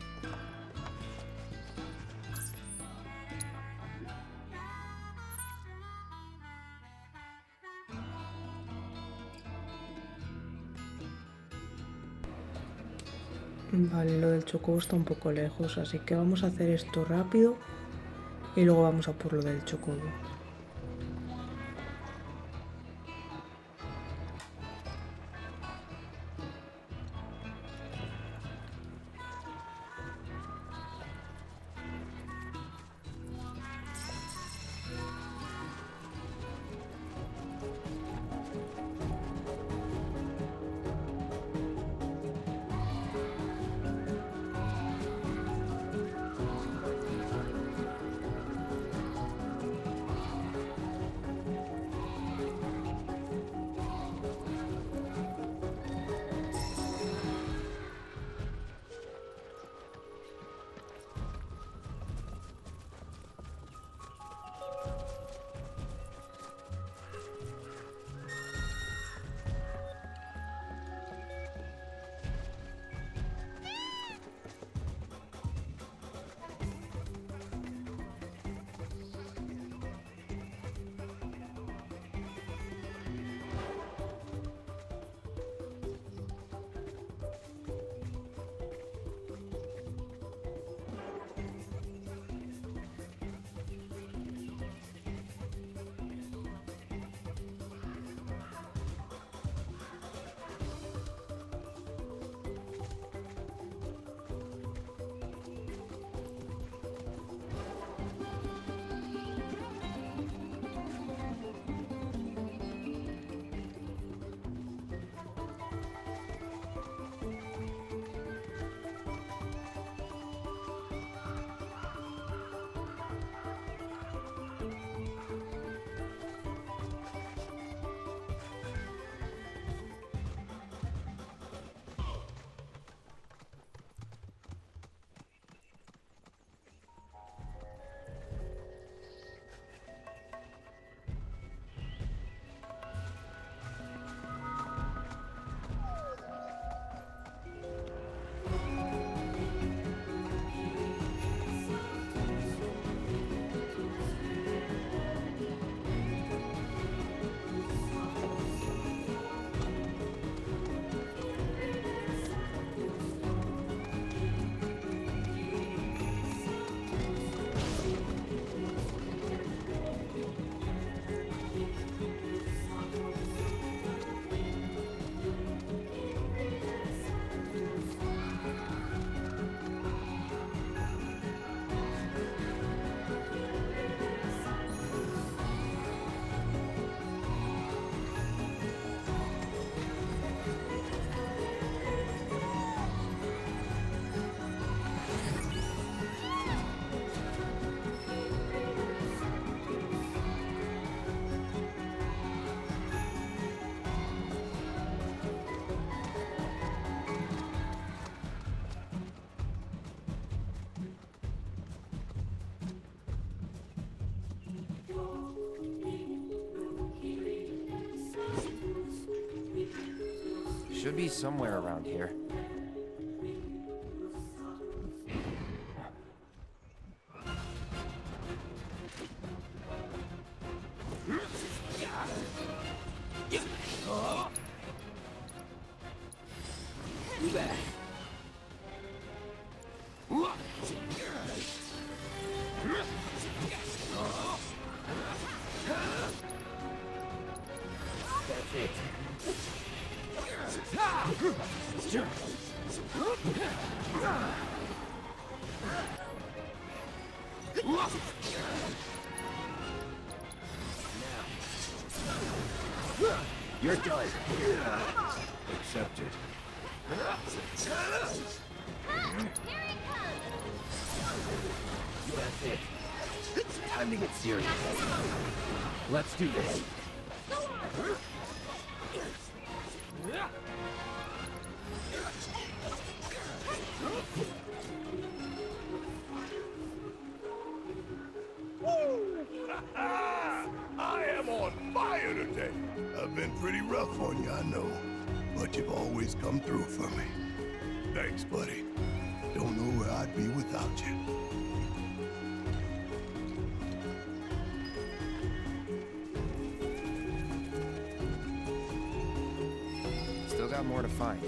Vale, lo del chocobo está un poco lejos, así que vamos a hacer esto rápido y luego vamos a por lo del chocobo. Should be somewhere around here. You're done. Accepted. Here it comes! That's it. It's time to get serious. Let's do this. I am on fire today. I've been pretty rough on you, I know. But you've always come through for me. Thanks, buddy. Don't know where I'd be without you. Still got more to find.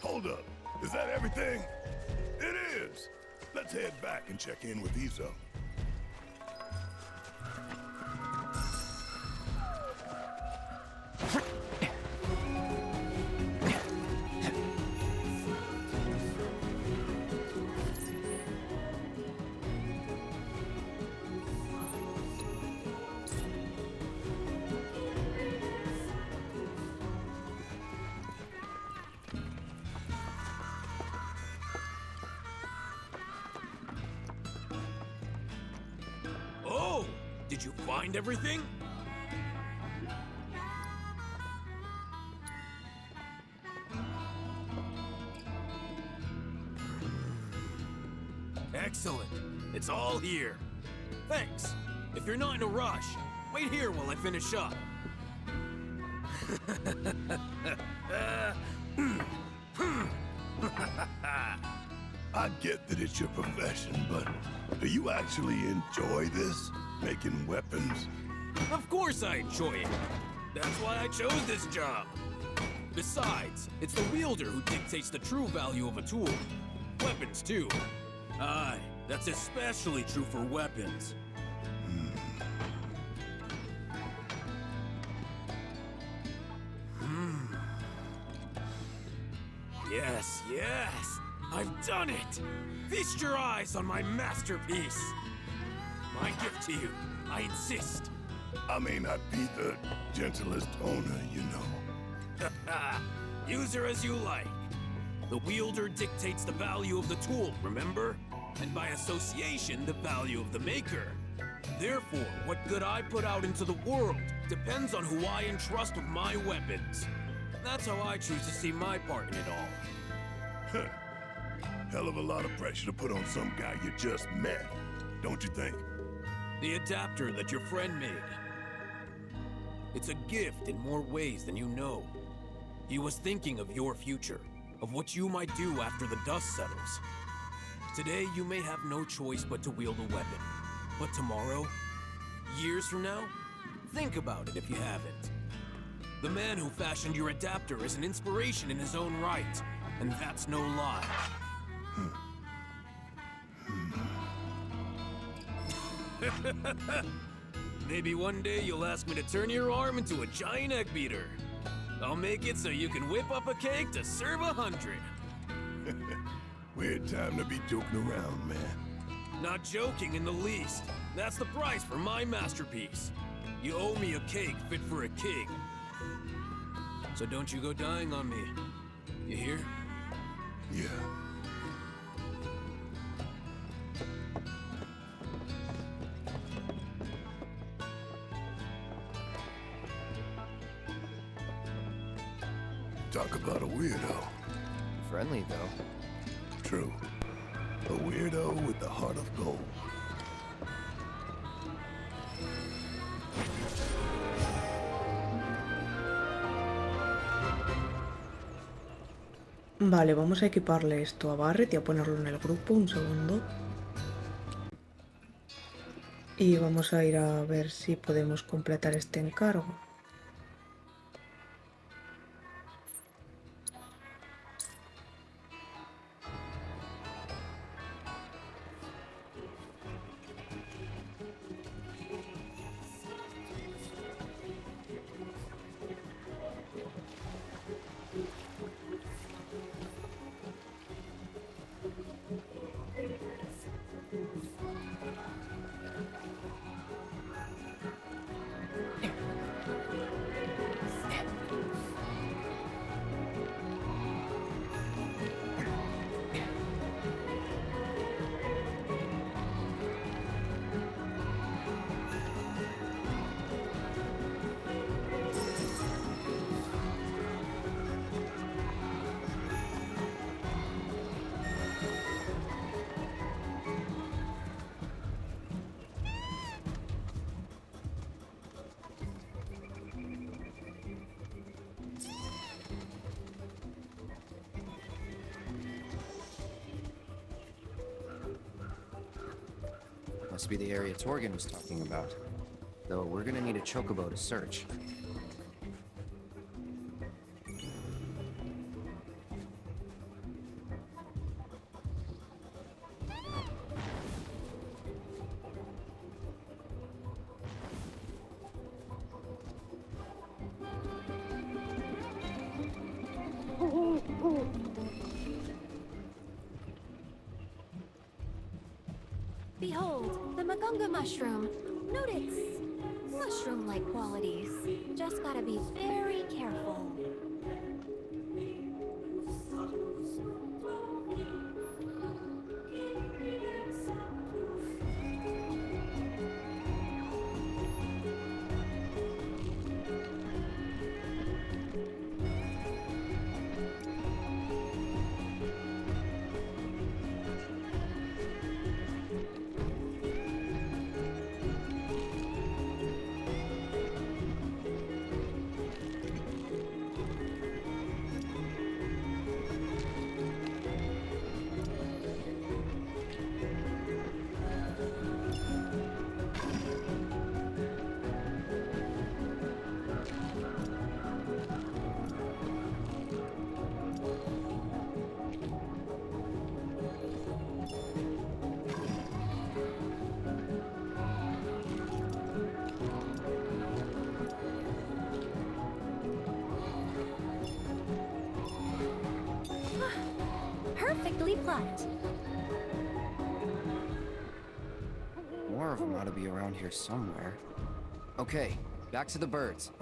Hold up. Is that everything? It is. Let's head back and check in with Izo. Oh! Did you find everything? Excellent. It's all here. Thanks. If you're not in a rush, wait here while I finish up. I get that it's your profession, but do you actually enjoy this? Making weapons? Of course I enjoy it. That's why I chose this job. Besides, it's the wielder who dictates the true value of a tool. Weapons, too. Aye, that's especially true for weapons. Yes, yes! I've done it! Feast your eyes on my masterpiece! My gift to you, I insist. I may not be the gentlest owner, you know. Use her as you like. The wielder dictates the value of the tool, remember? And by association, the value of the maker. Therefore, what good I put out into the world depends on who I entrust with my weapons. That's how I choose to see my part in it all. Hell of a lot of pressure to put on some guy you just met, don't you think? The adapter that your friend made. It's a gift in more ways than you know. He was thinking of your future, of what you might do after the dust settles. Today, you may have no choice but to wield a weapon. But tomorrow, years from now, think about it if you haven't. The man who fashioned your adapter is an inspiration in his own right, and that's no lie. Maybe one day you'll ask me to turn your arm into a giant egg beater. I'll make it so you can whip up a cake to serve 100. Weird time to be joking around, man. Not joking in the least. That's the price for my masterpiece. You owe me a cake fit for a king. So don't you go dying on me. You hear? Yeah. Talk about a weirdo. Friendly, though. True. A weirdo with the heart of gold. Vale, vamos a equiparle esto a Barret y a ponerlo en el grupo, un segundo. Y vamos a ir a ver si podemos completar este encargo. Must be the area Torgen was talking about. Though we're gonna need a chocobo to search. Behold, the Magunga mushroom. Note its mushroom-like qualities. Just gotta be very careful. Perfectly plucked. More of them ought to be around here somewhere. Okay, back to the birds.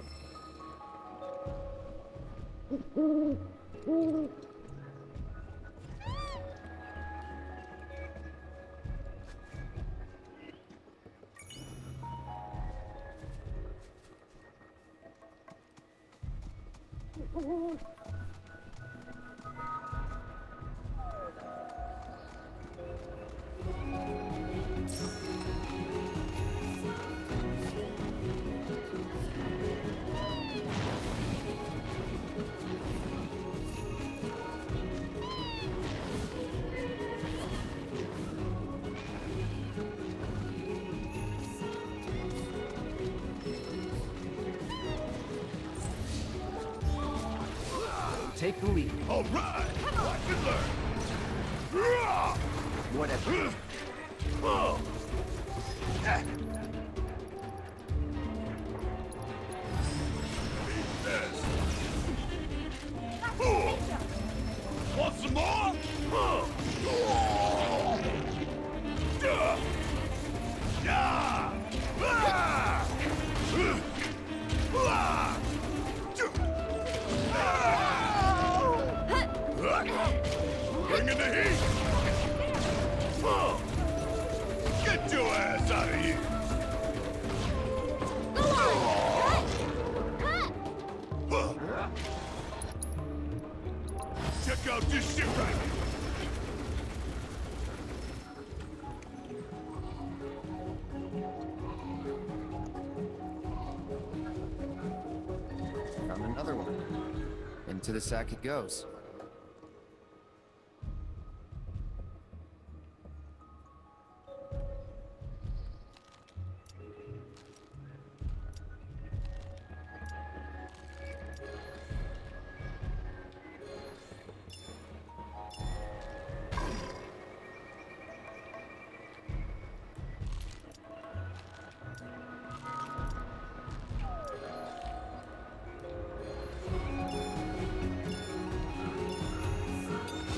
Take the lead. All right! Watch and learn! Whatever. Want some more? Bringing the heat! Get your ass out of here! Check out this shit right here! another one. Into the sack it goes.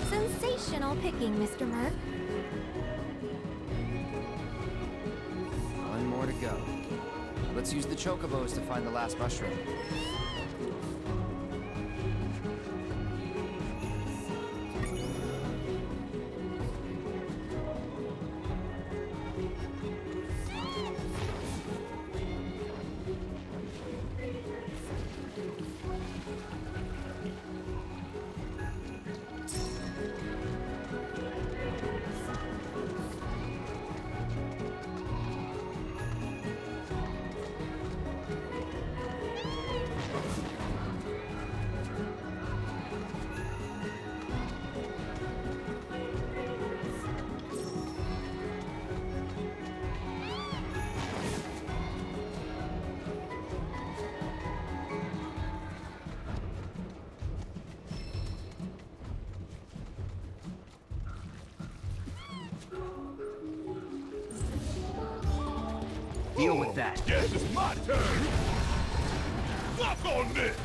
Sensational picking, Mr. Merc. One more to go. Let's use the chocobos to find the last mushroom. Deal with that. Guess it's my turn. Fuck on this.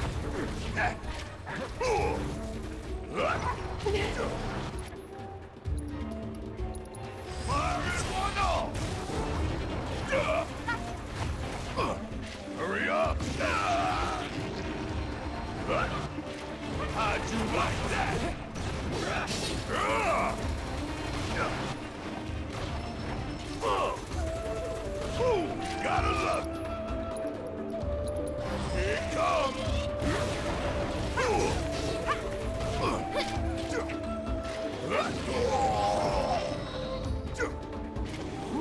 Fire one off. Hurry up. How'd you like that? Ooh, gotta love it. Here it comes.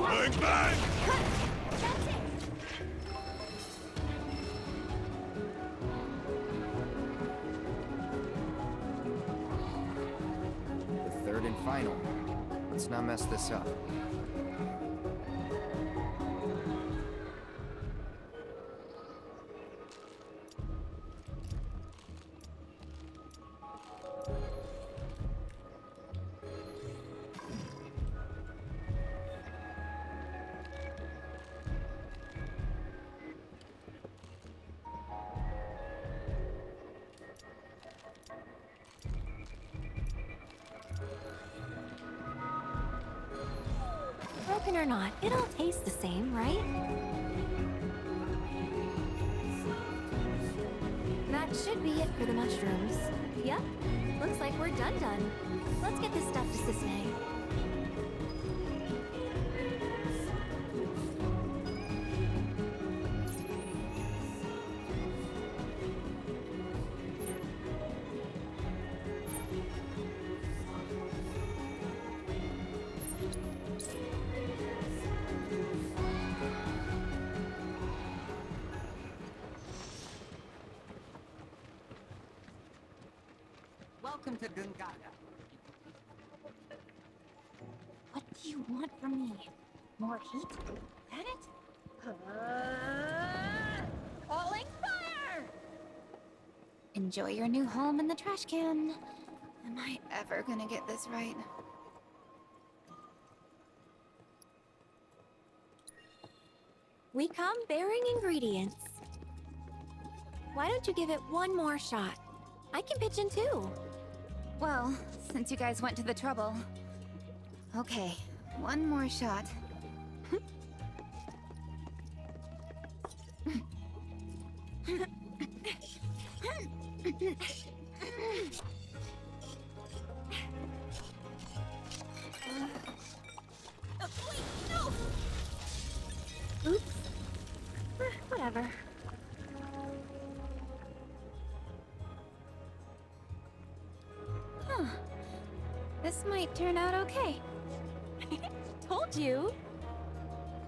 Bang, bang. The third and final. Let's not mess this up. Broken or not, it all tastes the same, right? That should be it for the mushrooms. Yep, looks like we're done. Let's get this stuff to Sisney. Welcome to Gongaga. What do you want from me? More heat? That it? Calling fire! Enjoy your new home in the trash can. Am I ever gonna get this right? We come bearing ingredients. Why don't you give it one more shot? I can pitch in too. Well, since you guys went to the trouble. Okay, one more shot. Wait, no! Oops. Whatever. Huh. This might turn out okay. Told you.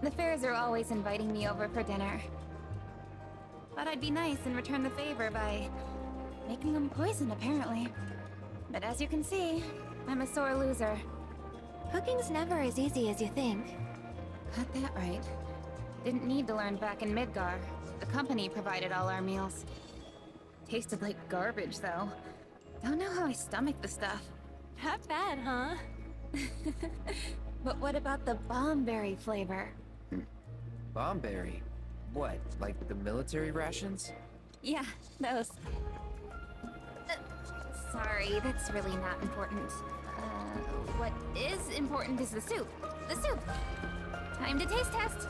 The fairs are always inviting me over for dinner. Thought I'd be nice and return the favor by making them poison apparently. But as you can see, I'm a sore loser. Cooking's never as easy as you think. Got that right. Didn't need to learn back in Midgar. The company provided all our meals. Tasted like garbage, though. Don't know how I stomached the stuff. Not bad, huh? But what about the bombberry flavor? Bombberry? What, like the military rations? Yeah, those. Sorry, that's really not important. What is important is the soup. The soup! Time to taste test!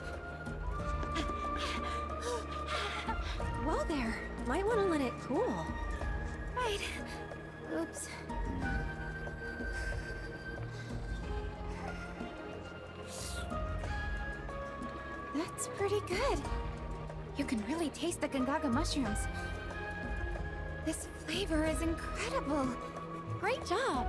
Whoa there! Might want to let it cool. Right. Oops. That's pretty good. You can really taste the Gongaga mushrooms. This flavor is incredible. Great job!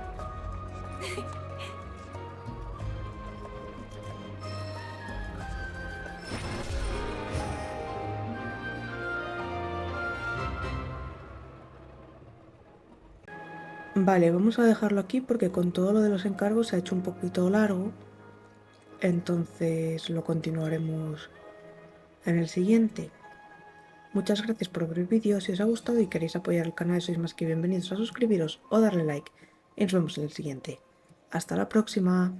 Vale, vamos a dejarlo aquí porque con todo lo de los encargos se ha hecho un poquito largo. Entonces lo continuaremos en el siguiente. Muchas gracias por ver el vídeo. Si os ha gustado y queréis apoyar el canal, sois más que bienvenidos a suscribiros o darle like. Y nos vemos en el siguiente. Hasta la próxima.